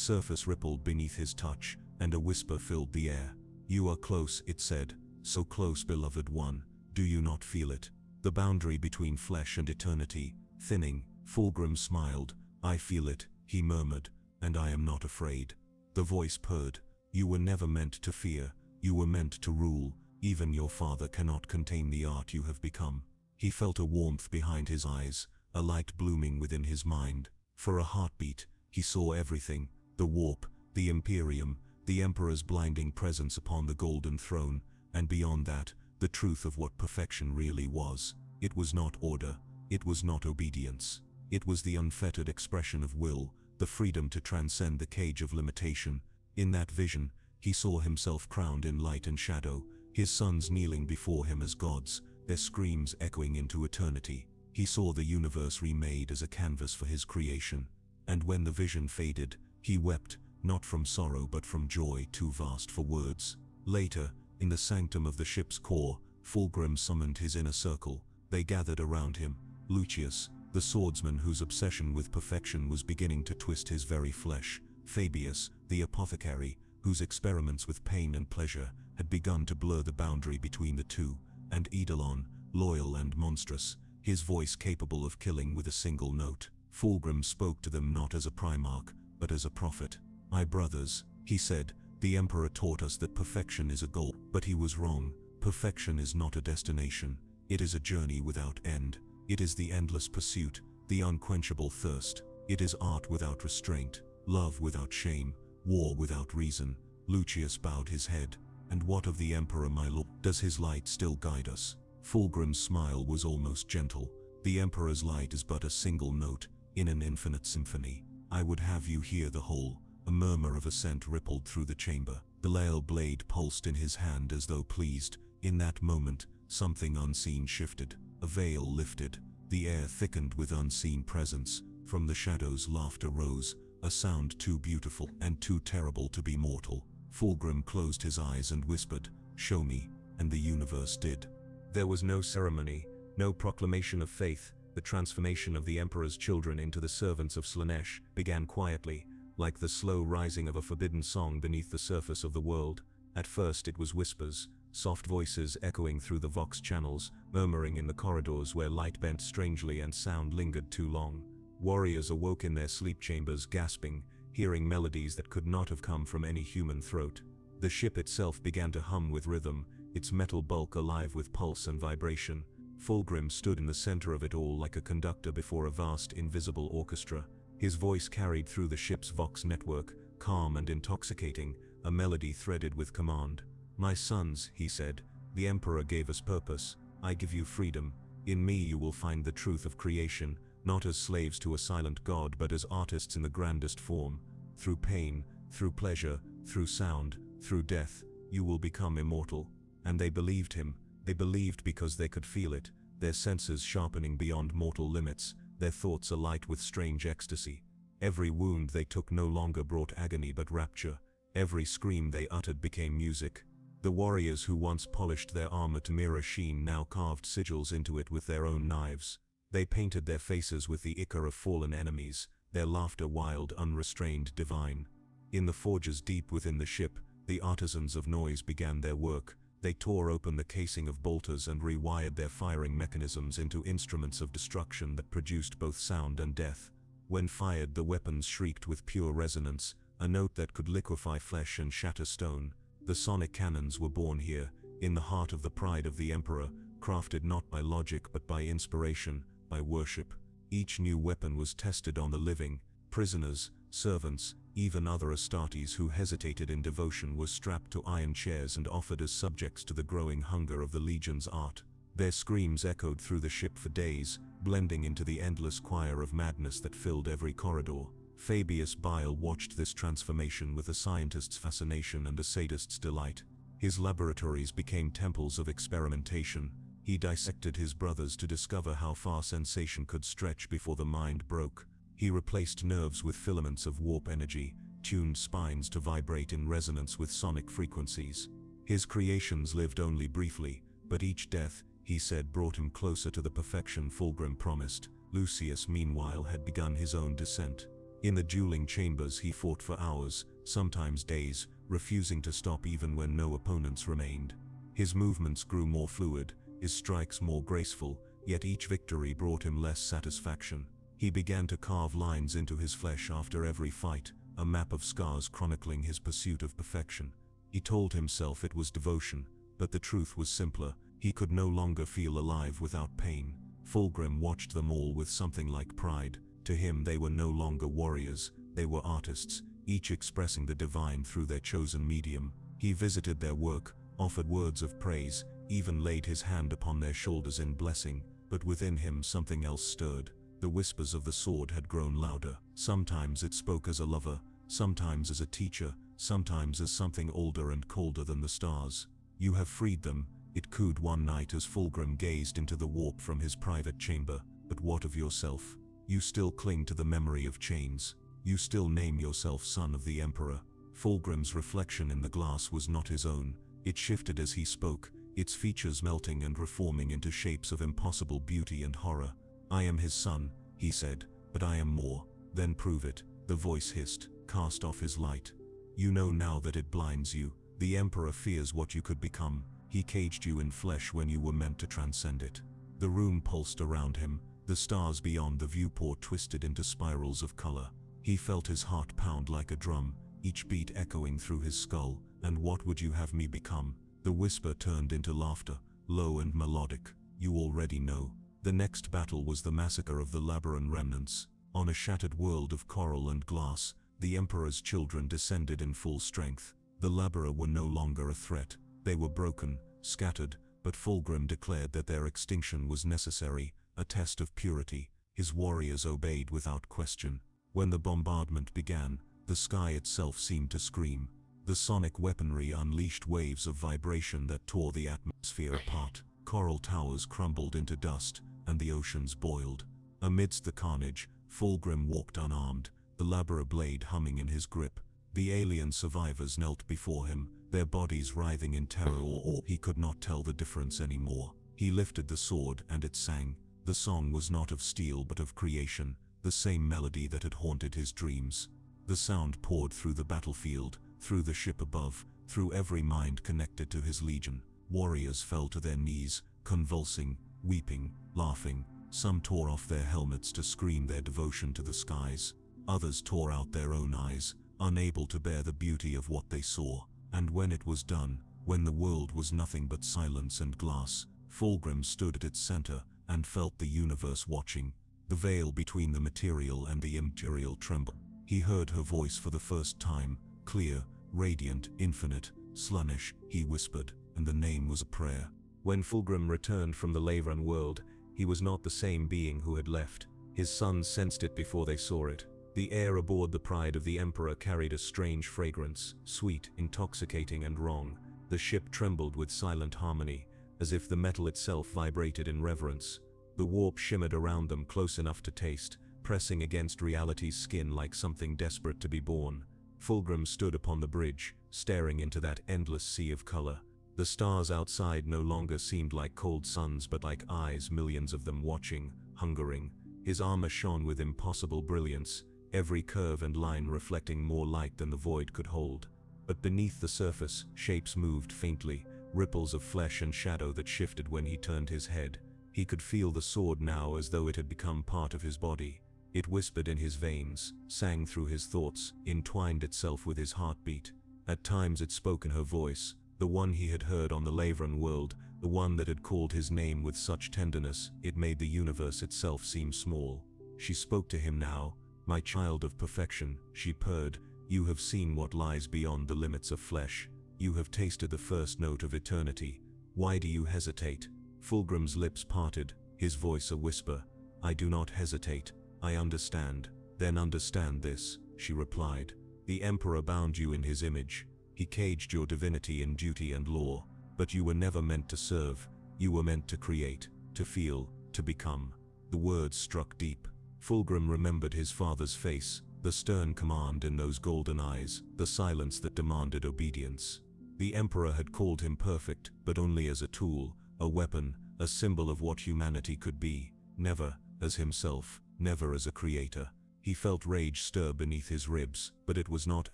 surface rippled beneath his touch, and a whisper filled the air. "You are close," it said, "so close, beloved one. Do you not feel it? The boundary between flesh and eternity, thinning." Fulgrim smiled. "I feel it," he murmured, "and I am not afraid." The voice purred. "You were never meant to fear. You were meant to rule. Even your father cannot contain the art you have become." He felt a warmth behind his eyes, a light blooming within his mind. For a heartbeat, he saw everything: the warp, the Imperium, the Emperor's blinding presence upon the golden throne, and beyond that, the truth of what perfection really was. It was not order. It was not obedience. It was the unfettered expression of will, the freedom to transcend the cage of limitation. In that vision, he saw himself crowned in light and shadow, his sons kneeling before him as gods, their screams echoing into eternity. He saw the universe remade as a canvas for his creation. And when the vision faded, he wept, not from sorrow but from joy too vast for words. Later, in the sanctum of the ship's core, Fulgrim summoned his inner circle. They gathered around him: Lucius, the swordsman whose obsession with perfection was beginning to twist his very flesh; Fabius, the apothecary, whose experiments with pain and pleasure had begun to blur the boundary between the two; and Eidolon, loyal and monstrous, his voice capable of killing with a single note. Fulgrim spoke to them not as a primarch, but as a prophet. "My brothers," he said, "the Emperor taught us that perfection is a goal, but he was wrong. Perfection is not a destination. It is a journey without end. It is the endless pursuit, the unquenchable thirst. It is art without restraint, love without shame, war without reason." Lucius bowed his head. "And what of the Emperor, my lord? Does his light still guide us?" Fulgrim's smile was almost gentle. "The Emperor's light is but a single note in an infinite symphony. I would have you hear the whole." A murmur of assent rippled through the chamber. The lael blade pulsed in his hand as though pleased. In that moment, something unseen shifted. A veil lifted. The air thickened with unseen presence. From the shadows laughter rose, a sound too beautiful and too terrible to be mortal. Fulgrim closed his eyes and whispered, "Show me," and the universe did. There was no ceremony, no proclamation of faith. The transformation of the Emperor's children into the servants of Slaanesh began quietly, like the slow rising of a forbidden song beneath the surface of the world. At first it was whispers, soft voices echoing through the vox channels, murmuring in the corridors where light bent strangely and sound lingered too long. Warriors awoke in their sleep chambers gasping, hearing melodies that could not have come from any human throat. The ship itself began to hum with rhythm, its metal bulk alive with pulse and vibration. Fulgrim stood in the center of it all like a conductor before a vast invisible orchestra. His voice carried through the ship's vox network, calm and intoxicating, a melody threaded with command. "My sons," he said, "the Emperor gave us purpose. I give you freedom. In me you will find the truth of creation, not as slaves to a silent god but as artists in the grandest form. Through pain, through pleasure, through sound, through death, you will become immortal." And they believed him. They believed because they could feel it, their senses sharpening beyond mortal limits, their thoughts alight with strange ecstasy. Every wound they took no longer brought agony but rapture. Every scream they uttered became music. The warriors who once polished their armor to mirror sheen now carved sigils into it with their own knives. They painted their faces with the ichor of fallen enemies, their laughter wild, unrestrained, divine. In the forges deep within the ship, the artisans of noise began their work. They tore open the casing of bolters and rewired their firing mechanisms into instruments of destruction that produced both sound and death. When fired, the weapons shrieked with pure resonance, a note that could liquefy flesh and shatter stone. The sonic cannons were born here, in the heart of the pride of the Emperor, crafted not by logic but by inspiration, by worship. Each new weapon was tested on the living. Prisoners, servants, even other astartes who hesitated in devotion were strapped to iron chairs and offered as subjects to the growing hunger of the legion's art. Their screams echoed through the ship for days, blending into the endless choir of madness that filled every corridor. Fabius Bile watched this transformation with a scientist's fascination and a sadist's delight. His laboratories became temples of experimentation. He dissected his brothers to discover how far sensation could stretch before the mind broke. He replaced nerves with filaments of warp energy, tuned spines to vibrate in resonance with sonic frequencies. His creations lived only briefly, but each death, he said, brought him closer to the perfection Fulgrim promised. Lucius, meanwhile, had begun his own descent. In the dueling chambers he fought for hours, sometimes days, refusing to stop even when no opponents remained. His movements grew more fluid, his strikes more graceful, yet each victory brought him less satisfaction. He began to carve lines into his flesh after every fight, a map of scars chronicling his pursuit of perfection. He told himself it was devotion, but the truth was simpler. He could no longer feel alive without pain. Fulgrim watched them all with something like pride. To him they were no longer warriors, they were artists, each expressing the divine through their chosen medium. He visited their work, offered words of praise, even laid his hand upon their shoulders in blessing, but within him something else stirred. The whispers of the sword had grown louder. Sometimes it spoke as a lover, sometimes as a teacher, sometimes as something older and colder than the stars. "You have freed them," it cooed one night as Fulgrim gazed into the warp from his private chamber. "But what of yourself? You still cling to the memory of chains. You still name yourself son of the Emperor." Fulgrim's reflection in the glass was not his own. It shifted as he spoke, its features melting and reforming into shapes of impossible beauty and horror. "I am his son," he said, "but I am more." "Then prove it," the voice hissed. "Cast off his light. You know now that it blinds you. The Emperor fears what you could become. He caged you in flesh when you were meant to transcend it." The room pulsed around him. The stars beyond the viewport twisted into spirals of color. He felt his heart pound like a drum, each beat echoing through his skull. "And what would you have me become?" The whisper turned into laughter, low and melodic. "You already know." The next battle was the massacre of the Labaran remnants. On a shattered world of coral and glass, the Emperor's children descended in full strength. The Labara were no longer a threat. They were broken, scattered, but Fulgrim declared that their extinction was necessary, a test of purity. His warriors obeyed without question. When the bombardment began, the sky itself seemed to scream. The sonic weaponry unleashed waves of vibration that tore the atmosphere apart. Coral towers crumbled into dust, and the oceans boiled. Amidst the carnage, Fulgrim walked unarmed, the Labara blade humming in his grip. The alien survivors knelt before him, their bodies writhing in terror or awe. He could not tell the difference anymore. He lifted the sword, and it sang. The song was not of steel but of creation, the same melody that had haunted his dreams. The sound poured through the battlefield, through the ship above, through every mind connected to his legion. Warriors fell to their knees, convulsing, weeping, laughing. Some tore off their helmets to scream their devotion to the skies. Others tore out their own eyes, unable to bear the beauty of what they saw. And when it was done, when the world was nothing but silence and glass, Fulgrim stood at its center and felt the universe watching. The veil between the material and the immaterial trembled. He heard her voice for the first time, clear, radiant, infinite. "Slaanesh," he whispered, and the name was a prayer. When Fulgrim returned from the Laveran world, he was not the same being who had left. His sons sensed it before they saw it. The air aboard the Pride of the Emperor carried a strange fragrance, sweet, intoxicating and wrong. The ship trembled with silent harmony, as if the metal itself vibrated in reverence. The warp shimmered around them close enough to taste, pressing against reality's skin like something desperate to be born. Fulgrim stood upon the bridge, staring into that endless sea of color. The stars outside no longer seemed like cold suns but like eyes, millions of them watching, hungering. His armor shone with impossible brilliance, every curve and line reflecting more light than the void could hold. But beneath the surface, shapes moved faintly, ripples of flesh and shadow that shifted when he turned his head. He could feel the sword now as though it had become part of his body. It whispered in his veins, sang through his thoughts, entwined itself with his heartbeat. At times it spoke in her voice, the one he had heard on the Laveran world, the one that had called his name with such tenderness, it made the universe itself seem small. She spoke to him now. "My child of perfection," she purred, "you have seen what lies beyond the limits of flesh. You have tasted the first note of eternity. Why do you hesitate?" Fulgrim's lips parted, his voice a whisper. "I do not hesitate. I understand." "Then understand this," she replied. "The Emperor bound you in his image. He caged your divinity in duty and law. But you were never meant to serve. You were meant to create, to feel, to become." The words struck deep. Fulgrim remembered his father's face, the stern command in those golden eyes, the silence that demanded obedience. The Emperor had called him perfect, but only as a tool, a weapon, a symbol of what humanity could be. Never as himself, never as a creator. He felt rage stir beneath his ribs, but it was not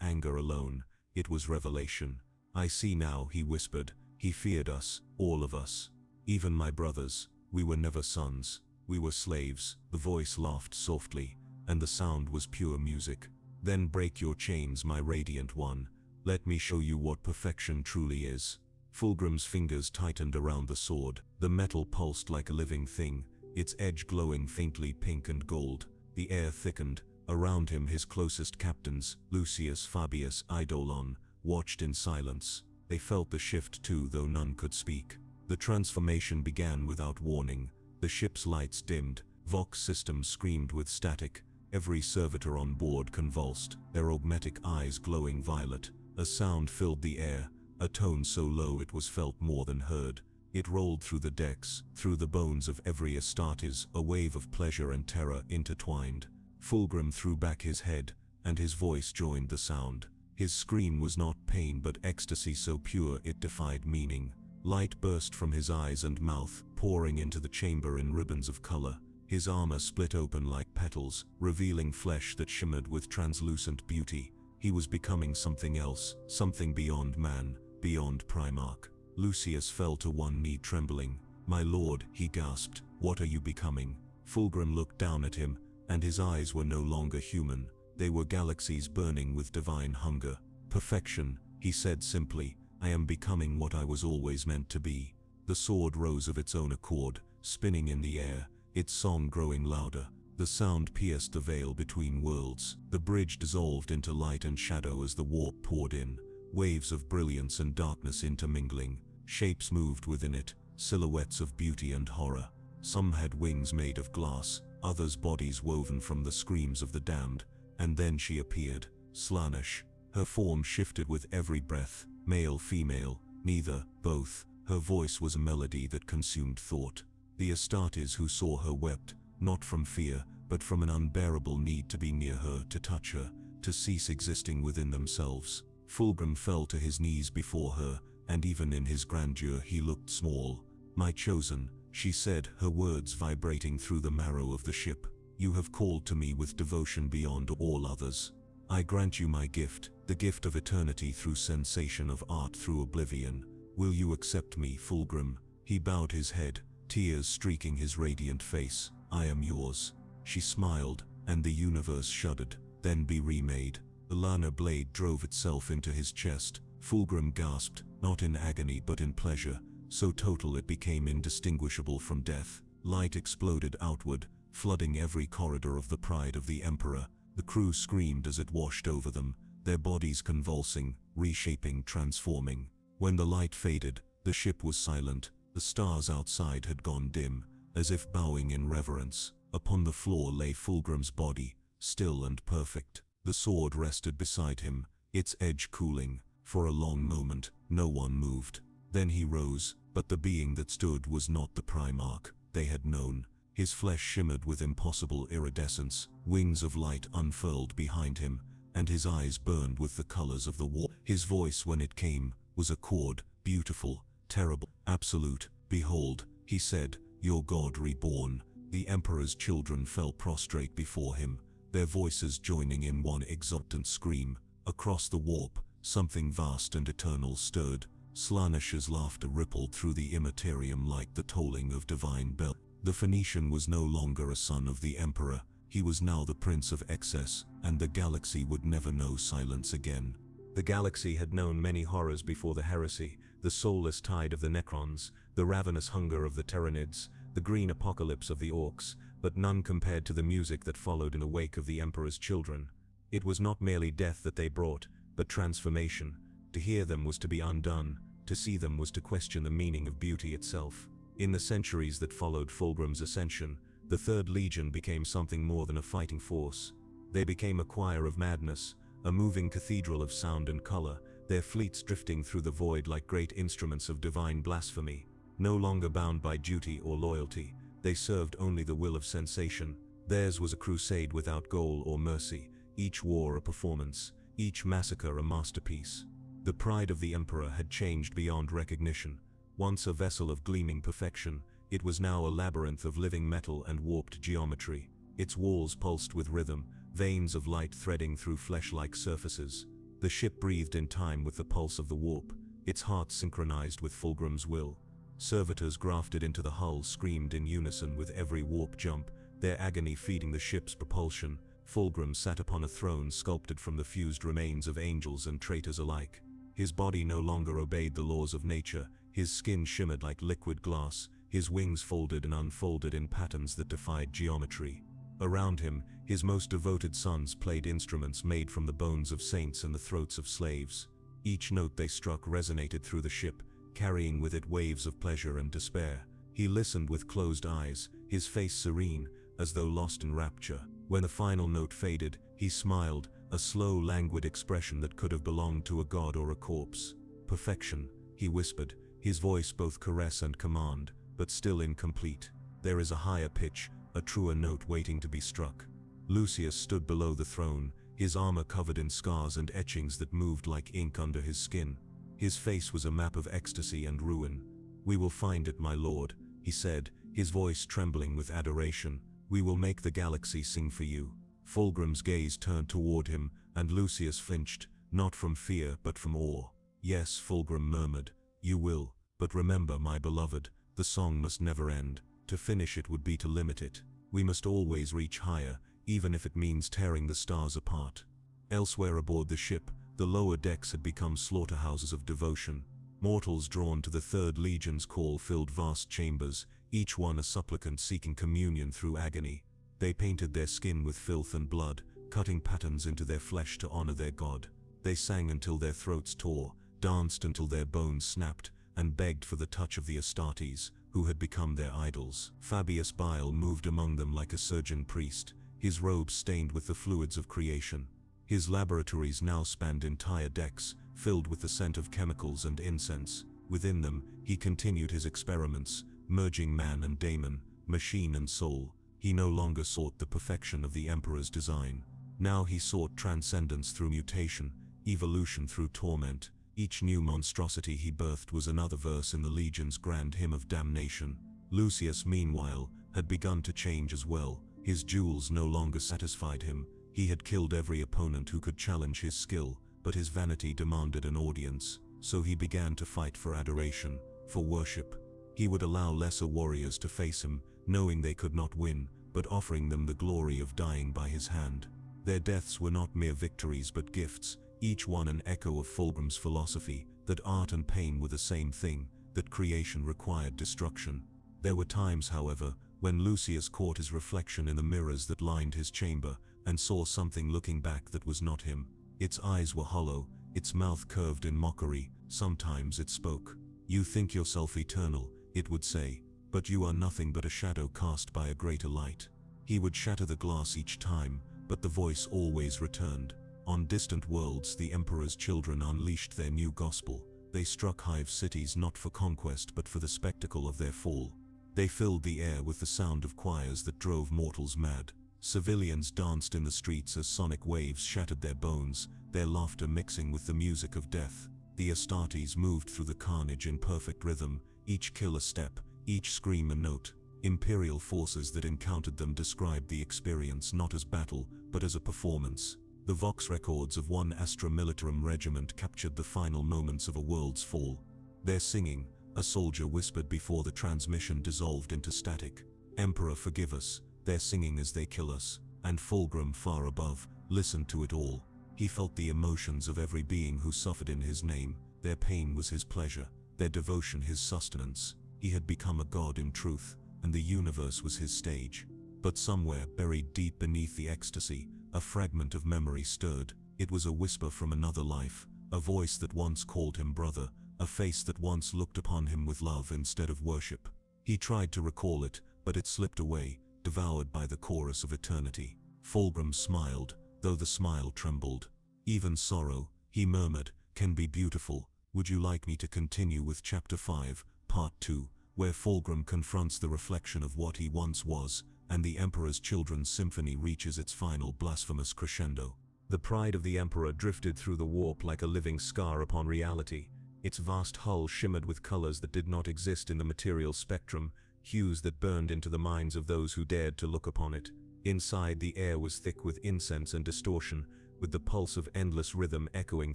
anger alone. It was revelation. "I see now," he whispered. "He feared us, all of us. Even my brothers. We were never sons. We were slaves." The voice laughed softly, and the sound was pure music. "Then break your chains, my radiant one. Let me show you what perfection truly is." Fulgrim's fingers tightened around the sword. The metal pulsed like a living thing, its edge glowing faintly pink and gold. The air thickened. Around him his closest captains, Lucius, Fabius, Eidolon, watched in silence. They felt the shift too, though none could speak. The transformation began without warning. The ship's lights dimmed, Vox systems screamed with static, every servitor on board convulsed, their augmetic eyes glowing violet. A sound filled the air, a tone so low it was felt more than heard. It rolled through the decks, through the bones of every astartes, a wave of pleasure and terror intertwined. Fulgrim threw back his head, and his voice joined the sound. His scream was not pain but ecstasy so pure it defied meaning. Light burst from his eyes and mouth, pouring into the chamber in ribbons of color. His armor split open like petals, revealing flesh that shimmered with translucent beauty. He was becoming something else, something beyond man, beyond Primarch. Lucius fell to one knee trembling. "My lord," he gasped, "what are you becoming?" Fulgrim looked down at him, and his eyes were no longer human. They were galaxies burning with divine hunger. "Perfection," he said simply. "I am becoming what I was always meant to be." The sword rose of its own accord, spinning in the air, its song growing louder. The sound pierced the veil between worlds. The bridge dissolved into light and shadow as the warp poured in, waves of brilliance and darkness intermingling. Shapes moved within it, silhouettes of beauty and horror. Some had wings made of glass, others bodies woven from the screams of the damned. And then she appeared, Slaanesh. Her form shifted with every breath, male, female, neither, both. Her voice was a melody that consumed thought. The astartes who saw her wept, not from fear, but from an unbearable need to be near her, to touch her, to cease existing within themselves. Fulgrim fell to his knees before her, and even in his grandeur he looked small. "My chosen," she said, her words vibrating through the marrow of the ship. "You have called to me with devotion beyond all others. I grant you my gift, the gift of eternity through sensation, of art through oblivion. Will you accept me, Fulgrim?" He bowed his head, tears streaking his radiant face. "I am yours." She smiled, and the universe shuddered. "Then be remade." The Lana blade drove itself into his chest. Fulgrim gasped, not in agony but in pleasure, so total it became indistinguishable from death. Light exploded outward, flooding every corridor of the Pride of the Emperor. The crew screamed as it washed over them, their bodies convulsing, reshaping, transforming. When the light faded, the ship was silent. The stars outside had gone dim, as if bowing in reverence. Upon the floor lay Fulgrim's body, still and perfect. The sword rested beside him, its edge cooling. For a long moment, no one moved. Then he rose, but the being that stood was not the Primarch they had known. His flesh shimmered with impossible iridescence, wings of light unfurled behind him, and his eyes burned with the colors of the war. His voice, when it came, was a chord, beautiful, terrible, absolute. "Behold," he said, "your God reborn." The Emperor's children fell prostrate before him, their voices joining in one exultant scream. Across the warp, something vast and eternal stirred. Slaanesh's laughter rippled through the Imperium like the tolling of divine bell. The Phoenician was no longer a son of the Emperor. He was now the Prince of Excess, and the galaxy would never know silence again. The galaxy had known many horrors before the heresy, the soulless tide of the Necrons, the ravenous hunger of the Tyranids, the green apocalypse of the Orcs, but none compared to the music that followed in the wake of the Emperor's children. It was not merely death that they brought, but transformation. To hear them was to be undone, to see them was to question the meaning of beauty itself. In the centuries that followed Fulgrim's ascension, the Third Legion became something more than a fighting force. They became a choir of madness, a moving cathedral of sound and color, their fleets drifting through the void like great instruments of divine blasphemy. No longer bound by duty or loyalty, they served only the will of sensation. Theirs was a crusade without goal or mercy, each war a performance, each massacre a masterpiece. The Pride of the Emperor had changed beyond recognition. Once a vessel of gleaming perfection, it was now a labyrinth of living metal and warped geometry. Its walls pulsed with rhythm, veins of light threading through flesh-like surfaces. The ship breathed in time with the pulse of the warp, its heart synchronized with Fulgrim's will. Servitors grafted into the hull screamed in unison with every warp jump, their agony feeding the ship's propulsion. Fulgrim sat upon a throne sculpted from the fused remains of angels and traitors alike. His body no longer obeyed the laws of nature, his skin shimmered like liquid glass, his wings folded and unfolded in patterns that defied geometry. Around him, his most devoted sons played instruments made from the bones of saints and the throats of slaves. Each note they struck resonated through the ship, carrying with it waves of pleasure and despair. He listened with closed eyes, his face serene, as though lost in rapture. When the final note faded, he smiled, a slow, languid expression that could have belonged to a god or a corpse. "Perfection," he whispered, his voice both caress and command, but still incomplete. "There is a higher pitch, a truer note waiting to be struck." Lucius stood below the throne, his armor covered in scars and etchings that moved like ink under his skin. His face was a map of ecstasy and ruin. "We will find it, my lord," he said, his voice trembling with adoration. "We will make the galaxy sing for you." Fulgrim's gaze turned toward him, and Lucius flinched, not from fear but from awe. "Yes," Fulgrim murmured, "you will, but remember, my beloved, the song must never end. To finish it would be to limit it. We must always reach higher, even if it means tearing the stars apart." Elsewhere aboard the ship, the lower decks had become slaughterhouses of devotion. Mortals drawn to the Third Legion's call filled vast chambers, each one a supplicant seeking communion through agony. They painted their skin with filth and blood, cutting patterns into their flesh to honor their god. They sang until their throats tore, danced until their bones snapped, and begged for the touch of the Astartes, who had become their idols. Fabius Bile moved among them like a surgeon priest, his robes stained with the fluids of creation. His laboratories now spanned entire decks, filled with the scent of chemicals and incense. Within them, he continued his experiments, merging man and daemon, machine and soul. He no longer sought the perfection of the Emperor's design. Now he sought transcendence through mutation, evolution through torment. Each new monstrosity he birthed was another verse in the Legion's grand hymn of damnation. Lucius, meanwhile, had begun to change as well. His jewels no longer satisfied him. He had killed every opponent who could challenge his skill, but his vanity demanded an audience. So he began to fight for adoration, for worship. He would allow lesser warriors to face him, knowing they could not win, but offering them the glory of dying by his hand. Their deaths were not mere victories but gifts, each one an echo of Fulgrim's philosophy, that art and pain were the same thing, that creation required destruction. There were times, however, when Lucius caught his reflection in the mirrors that lined his chamber, and saw something looking back that was not him. Its eyes were hollow, its mouth curved in mockery. Sometimes it spoke. "You think yourself eternal," it would say, "but you are nothing but a shadow cast by a greater light." He would shatter the glass each time, but the voice always returned. On distant worlds, the Emperor's children unleashed their new gospel. They struck hive cities not for conquest but for the spectacle of their fall. They filled the air with the sound of choirs that drove mortals mad. Civilians danced in the streets as sonic waves shattered their bones, their laughter mixing with the music of death. The Astartes moved through the carnage in perfect rhythm, each kill a step, each scream a note. Imperial forces that encountered them described the experience not as battle, but as a performance. The Vox records of one Astra Militarum regiment captured the final moments of a world's fall. Their singing, a soldier whispered before the transmission dissolved into static. "Emperor, forgive us, they're singing as they kill us." And Fulgrim, far above, listened to it all. He felt the emotions of every being who suffered in his name. Their pain was his pleasure, their devotion his sustenance. He had become a god in truth, and the universe was his stage. But somewhere, buried deep beneath the ecstasy, a fragment of memory stirred. It was a whisper from another life, a voice that once called him brother, a face that once looked upon him with love instead of worship. He tried to recall it, but it slipped away, devoured by the chorus of eternity. Fulgrim smiled, though the smile trembled. "Even sorrow," he murmured, "can be beautiful. Would you like me to continue with Chapter 5, Part 2, where Fulgrim confronts the reflection of what he once was, and the Emperor's Children's Symphony reaches its final blasphemous crescendo?" The pride of the Emperor drifted through the warp like a living scar upon reality. Its vast hull shimmered with colors that did not exist in the material spectrum, hues that burned into the minds of those who dared to look upon it. Inside, the air was thick with incense and distortion, with the pulse of endless rhythm echoing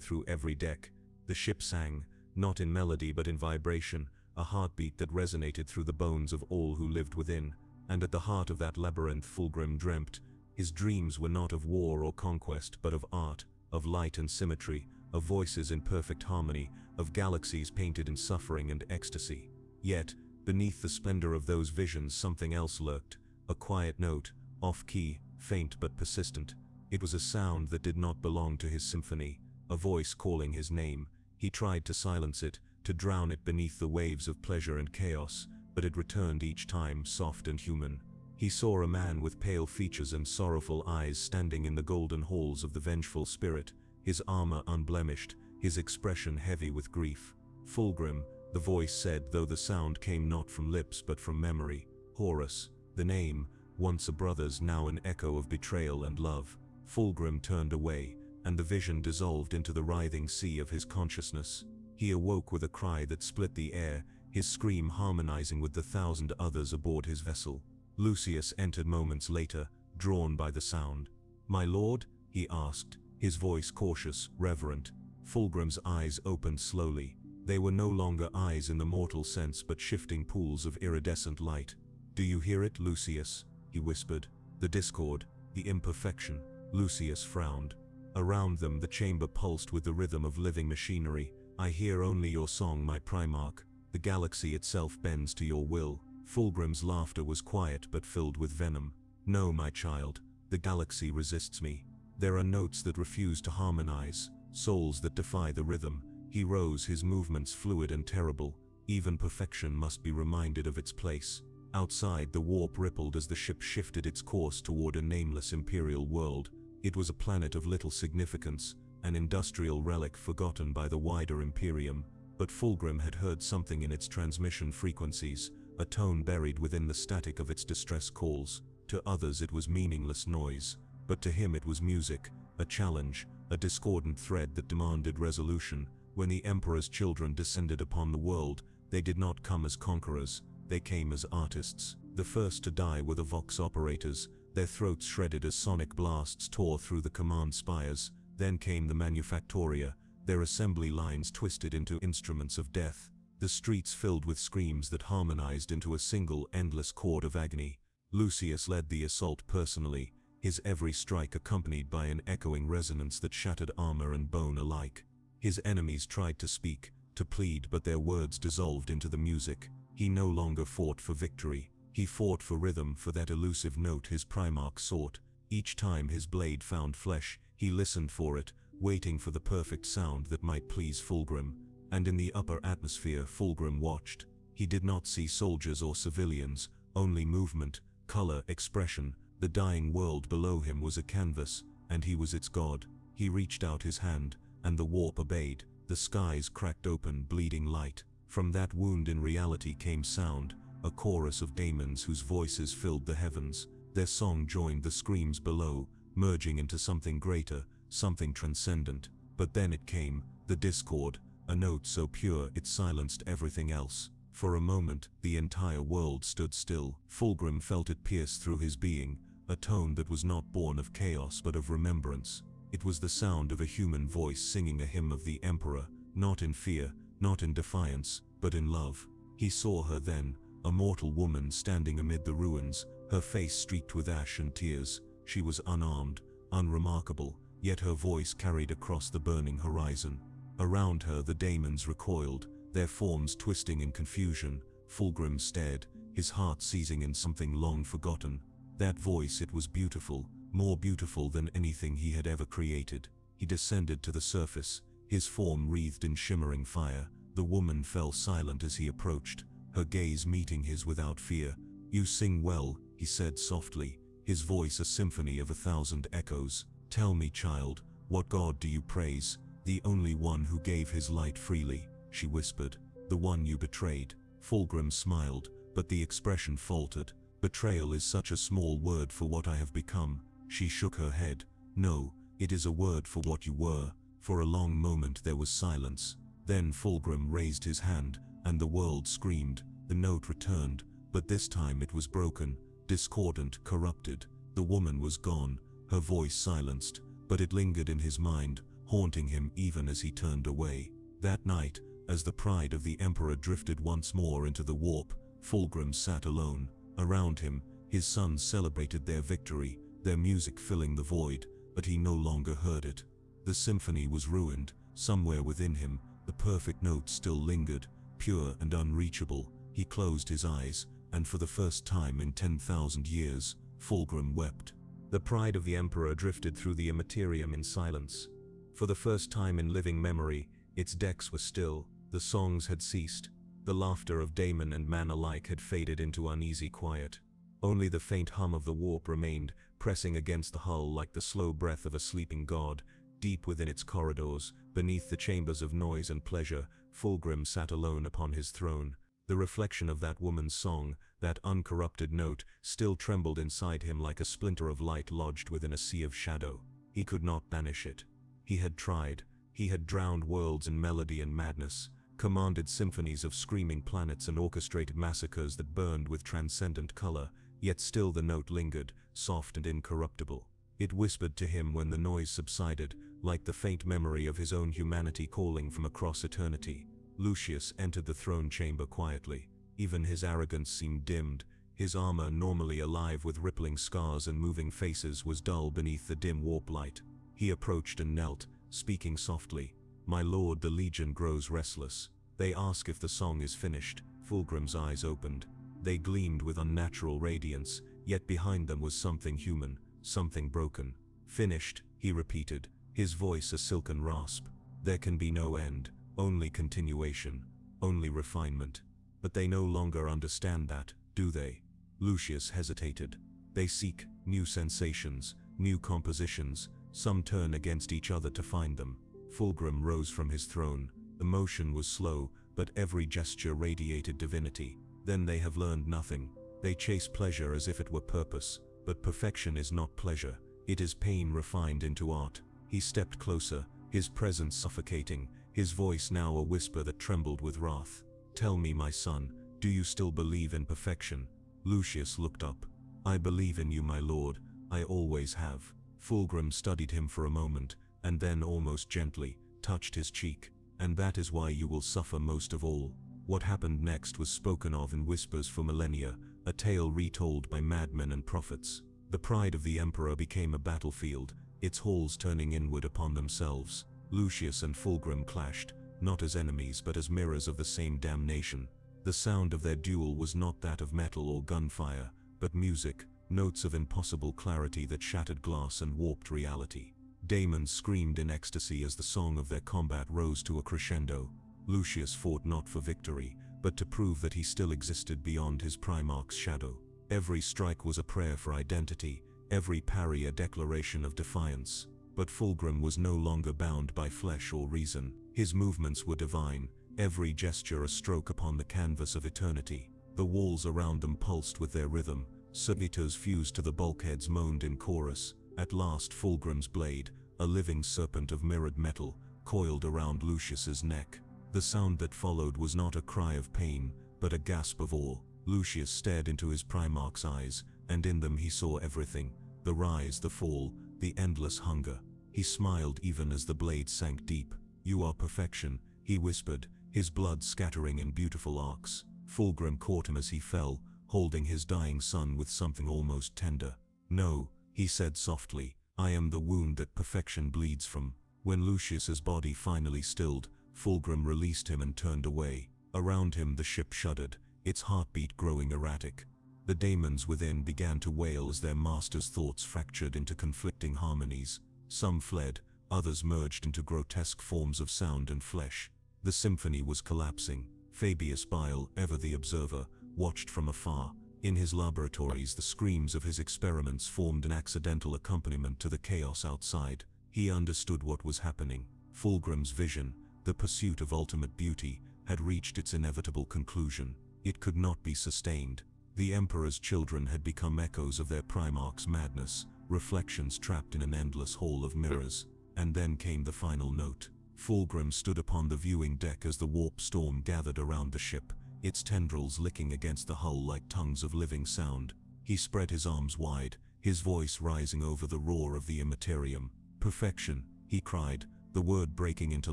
through every deck. The ship sang, not in melody but in vibration, a heartbeat that resonated through the bones of all who lived within. And at the heart of that labyrinth Fulgrim dreamt. His dreams were not of war or conquest, but of art, of light and symmetry, of voices in perfect harmony, of galaxies painted in suffering and ecstasy. Yet, beneath the splendor of those visions something else lurked, a quiet note, off-key, faint but persistent. It was a sound that did not belong to his symphony, a voice calling his name. He tried to silence it, to drown it beneath the waves of pleasure and chaos, but it returned each time, soft and human. He saw a man with pale features and sorrowful eyes standing in the golden halls of the vengeful spirit, his armor unblemished, his expression heavy with grief. Fulgrim, the voice said, though the sound came not from lips but from memory. Horus, the name, once a brother's, now an echo of betrayal and love. Fulgrim turned away, and the vision dissolved into the writhing sea of his consciousness. He awoke with a cry that split the air, his scream harmonizing with the 1,000 others aboard his vessel. Lucius entered moments later, drawn by the sound. "My lord?" he asked, his voice cautious, reverent. Fulgrim's eyes opened slowly. They were no longer eyes in the mortal sense but shifting pools of iridescent light. "Do you hear it, Lucius?" he whispered. "The discord, the imperfection." Lucius frowned. Around them the chamber pulsed with the rhythm of living machinery. "I hear only your song, my Primarch. The galaxy itself bends to your will." Fulgrim's laughter was quiet but filled with venom. "No, my child, the galaxy resists me. There are notes that refuse to harmonize, souls that defy the rhythm." He rose, his movements fluid and terrible. Even perfection must be reminded of its place. Outside, the warp rippled as the ship shifted its course toward a nameless imperial world. It was a planet of little significance, an industrial relic forgotten by the wider Imperium. But Fulgrim had heard something in its transmission frequencies, a tone buried within the static of its distress calls. To others it was meaningless noise, but to him it was music, a challenge, a discordant thread that demanded resolution. When the Emperor's children descended upon the world, they did not come as conquerors, they came as artists. The first to die were the Vox operators, their throats shredded as sonic blasts tore through the command spires. Then came the Manufactoria, their assembly lines twisted into instruments of death, the streets filled with screams that harmonized into a single endless chord of agony. Lucius led the assault personally, his every strike accompanied by an echoing resonance that shattered armor and bone alike. His enemies tried to speak, to plead, but their words dissolved into the music. He no longer fought for victory. He fought for rhythm, for that elusive note his Primarch sought. Each time his blade found flesh, he listened for it, waiting for the perfect sound that might please Fulgrim. And in the upper atmosphere Fulgrim watched. He did not see soldiers or civilians, only movement, color, expression. The dying world below him was a canvas, and he was its god. He reached out his hand, and the warp obeyed. The skies cracked open, bleeding light. From that wound in reality came sound, a chorus of daemons whose voices filled the heavens. Their song joined the screams below, merging into something greater, something transcendent. But then it came, the discord, a note so pure it silenced everything else. For a moment, the entire world stood still. Fulgrim felt it pierce through his being, a tone that was not born of chaos but of remembrance. It was the sound of a human voice singing a hymn of the Emperor, not in fear, not in defiance, but in love. He saw her then, a mortal woman standing amid the ruins, her face streaked with ash and tears. She was unarmed, unremarkable, yet her voice carried across the burning horizon. Around her the daemons recoiled, their forms twisting in confusion. Fulgrim stared, his heart seizing in something long forgotten. That voice, it was beautiful, more beautiful than anything he had ever created. He descended to the surface, his form wreathed in shimmering fire. The woman fell silent as he approached, her gaze meeting his without fear. "You sing well," he said softly, his voice a symphony of 1,000 echoes. "Tell me, child, what god do you praise?" "The only one who gave his light freely," she whispered. "The one you betrayed." Fulgrim smiled, but the expression faltered. "Betrayal is such a small word for what I have become." She shook her head. "No, it is a word for what you were." For a long moment there was silence. Then Fulgrim raised his hand, and the world screamed. The note returned, but this time it was broken, discordant, corrupted. The woman was gone, her voice silenced. but it lingered in his mind, haunting him even as he turned away. That night, as the pride of the Emperor drifted once more into the warp, Fulgrim sat alone. Around him, his sons celebrated their victory, their music filling the void, but he no longer heard it. The symphony was ruined. Somewhere within him, the perfect note still lingered, pure and unreachable. He closed his eyes, and for the first time in 10,000 years, Fulgrim wept. The pride of the Emperor drifted through the Imperium in silence. For the first time in living memory, its decks were still, the songs had ceased, the laughter of daemon and man alike had faded into uneasy quiet. Only the faint hum of the warp remained, pressing against the hull like the slow breath of a sleeping god. Deep within its corridors, beneath the chambers of noise and pleasure, Fulgrim sat alone upon his throne. The reflection of that woman's song, that uncorrupted note, still trembled inside him like a splinter of light lodged within a sea of shadow. He could not banish it. He had tried. He had drowned worlds in melody and madness, commanded symphonies of screaming planets and orchestrated massacres that burned with transcendent color, yet still the note lingered, soft and incorruptible. It whispered to him when the noise subsided, like the faint memory of his own humanity calling from across eternity. Lucius entered the throne chamber quietly. Even his arrogance seemed dimmed. His armor, normally alive with rippling scars and moving faces, was dull beneath the dim warp light. He approached and knelt, speaking softly. "My lord, the legion grows restless. They ask if the song is finished." Fulgrim's eyes opened. They gleamed with unnatural radiance, yet behind them was something human, something broken. "Finished," he repeated, his voice a silken rasp. "There can be no end, only continuation, only refinement. But they no longer understand that, do they?" Lucius hesitated. "They seek new sensations, new compositions. Some turn against each other to find them." Fulgrim rose from his throne. The motion was slow, but every gesture radiated divinity. "Then they have learned nothing. They chase pleasure as if it were purpose. But perfection is not pleasure. It is pain refined into art." He stepped closer, his presence suffocating, his voice now a whisper that trembled with wrath. "Tell me, my son, do you still believe in perfection?" Lucius looked up. "I believe in you, my lord. I always have." Fulgrim studied him for a moment, and then almost gently touched his cheek. "And that is why you will suffer most of all." What happened next was spoken of in whispers for millennia, a tale retold by madmen and prophets. The pride of the Emperor became a battlefield, its halls turning inward upon themselves. Lucius and Fulgrim clashed, not as enemies but as mirrors of the same damnation. The sound of their duel was not that of metal or gunfire, but music, notes of impossible clarity that shattered glass and warped reality. Daemons screamed in ecstasy as the song of their combat rose to a crescendo. Lucius fought not for victory, but to prove that he still existed beyond his Primarch's shadow. Every strike was a prayer for identity, every parry a declaration of defiance. But Fulgrim was no longer bound by flesh or reason. His movements were divine, every gesture a stroke upon the canvas of eternity. The walls around them pulsed with their rhythm. Servitors fused to the bulkheads moaned in chorus. At last Fulgrim's blade, a living serpent of mirrored metal, coiled around Lucius's neck. The sound that followed was not a cry of pain, but a gasp of awe. Lucius stared into his Primarch's eyes, and in them he saw everything: the rise, the fall, the endless hunger. He smiled even as the blade sank deep. "You are perfection," he whispered, his blood scattering in beautiful arcs. Fulgrim caught him as he fell, holding his dying son with something almost tender. "No," he said softly, "I am the wound that perfection bleeds from." When Lucius's body finally stilled, Fulgrim released him and turned away. Around him the ship shuddered, its heartbeat growing erratic. The daemons within began to wail as their master's thoughts fractured into conflicting harmonies. Some fled, others merged into grotesque forms of sound and flesh. The symphony was collapsing. Fabius Bile, ever the observer, watched from afar. In his laboratories, the screams of his experiments formed an accidental accompaniment to the chaos outside. He understood what was happening. Fulgrim's vision, the pursuit of ultimate beauty, had reached its inevitable conclusion. It could not be sustained. The Emperor's children had become echoes of their Primarch's madness, reflections trapped in an endless hall of mirrors. And then came the final note. Fulgrim stood upon the viewing deck as the warp storm gathered around the ship, its tendrils licking against the hull like tongues of living sound. He spread his arms wide, his voice rising over the roar of the Imperium. Perfection, he cried, the word breaking into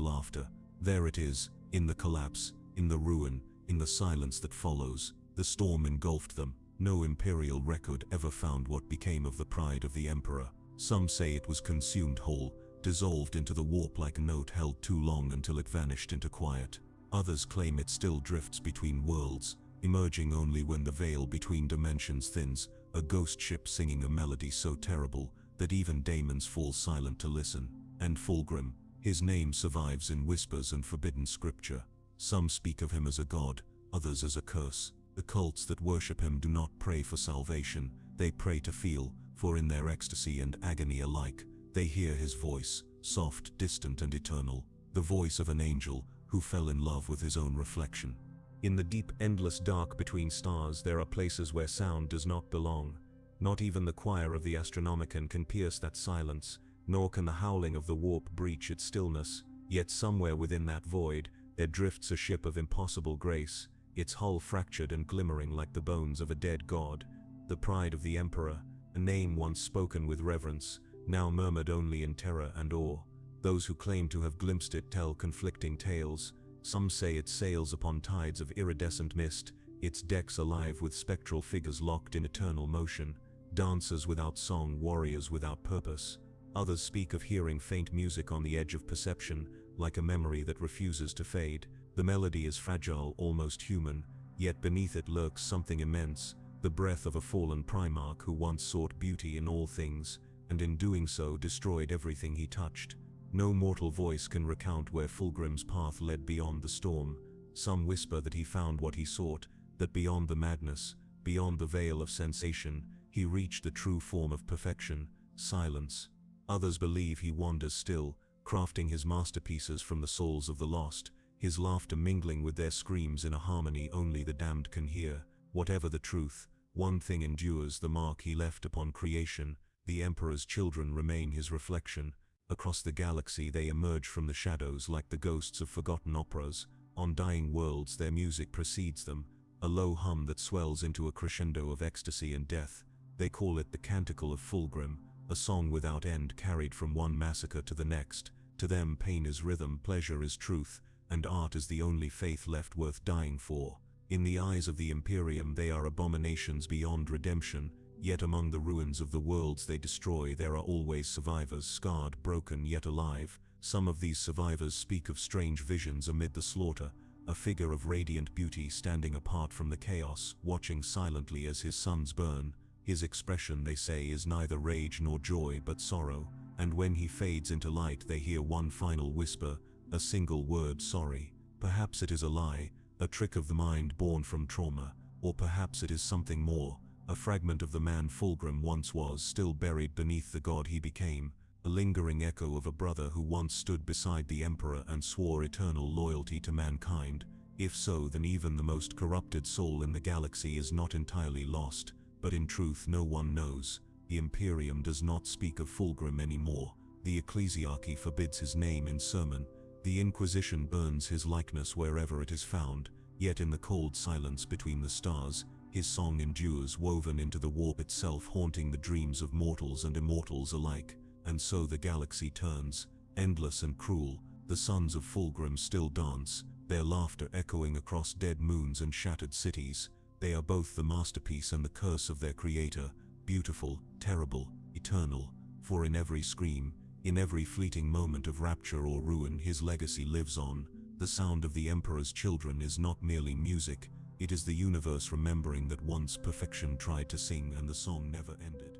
laughter. There it is, in the collapse, in the ruin, in the silence that follows. The storm engulfed them. No imperial record ever found what became of the pride of the emperor. Some say it was consumed whole, dissolved into the warp like a note held too long until it vanished into quiet. Others claim it still drifts between worlds, emerging only when the veil between dimensions thins, a ghost ship singing a melody so terrible that even daemons fall silent to listen. And Fulgrim, his name survives in whispers and forbidden scripture. Some speak of him as a god, others as a curse. The cults that worship him do not pray for salvation, they pray to feel, for in their ecstasy and agony alike, they hear his voice, soft, distant and eternal, the voice of an angel who fell in love with his own reflection. In the deep, endless dark between stars, there are places where sound does not belong. Not even the choir of the Astronomicon can pierce that silence, nor can the howling of the warp breach its stillness. Yet somewhere within that void, there drifts a ship of impossible grace, its hull fractured and glimmering like the bones of a dead god. The pride of the emperor, a name once spoken with reverence, now murmured only in terror and awe. Those who claim to have glimpsed it tell conflicting tales. Some say it sails upon tides of iridescent mist, its decks alive with spectral figures locked in eternal motion, dancers without song, warriors without purpose. Others speak of hearing faint music on the edge of perception, like a memory that refuses to fade. The melody is fragile, almost human, yet beneath it lurks something immense, the breath of a fallen primarch who once sought beauty in all things, and in doing so destroyed everything he touched. No mortal voice can recount where Fulgrim's path led beyond the storm. Some whisper that he found what he sought, that beyond the madness, beyond the veil of sensation, he reached the true form of perfection, silence. Others believe he wanders still, crafting his masterpieces from the souls of the lost, his laughter mingling with their screams in a harmony only the damned can hear. Whatever the truth, one thing endures: the mark he left upon creation. The Emperor's children remain his reflection. Across the galaxy they emerge from the shadows like the ghosts of forgotten operas. On dying worlds their music precedes them, a low hum that swells into a crescendo of ecstasy and death. They call it the Canticle of Fulgrim, a song without end carried from one massacre to the next. To them pain is rhythm, pleasure is truth, and art is the only faith left worth dying for. In the eyes of the Imperium they are abominations beyond redemption, yet among the ruins of the worlds they destroy there are always survivors, scarred, broken, yet alive. Some of these survivors speak of strange visions amid the slaughter, a figure of radiant beauty standing apart from the chaos, watching silently as his sons burn. His expression, they say, is neither rage nor joy but sorrow, and when he fades into light they hear one final whisper, a single word: sorry. Perhaps it is a lie, a trick of the mind born from trauma, or perhaps it is something more, a fragment of the man Fulgrim once was, still buried beneath the god he became, a lingering echo of a brother who once stood beside the Emperor and swore eternal loyalty to mankind. If so, then even the most corrupted soul in the galaxy is not entirely lost, but in truth no one knows. The Imperium does not speak of Fulgrim anymore, the Ecclesiarchy forbids his name in sermon, the Inquisition burns his likeness wherever it is found, yet in the cold silence between the stars, his song endures, woven into the warp itself, haunting the dreams of mortals and immortals alike. And so the galaxy turns, endless and cruel. The sons of Fulgrim still dance, their laughter echoing across dead moons and shattered cities. They are both the masterpiece and the curse of their creator, beautiful, terrible, eternal, for in every scream, in every fleeting moment of rapture or ruin, his legacy lives on. The sound of the Emperor's children is not merely music, it is the universe remembering that once perfection tried to sing and the song never ended.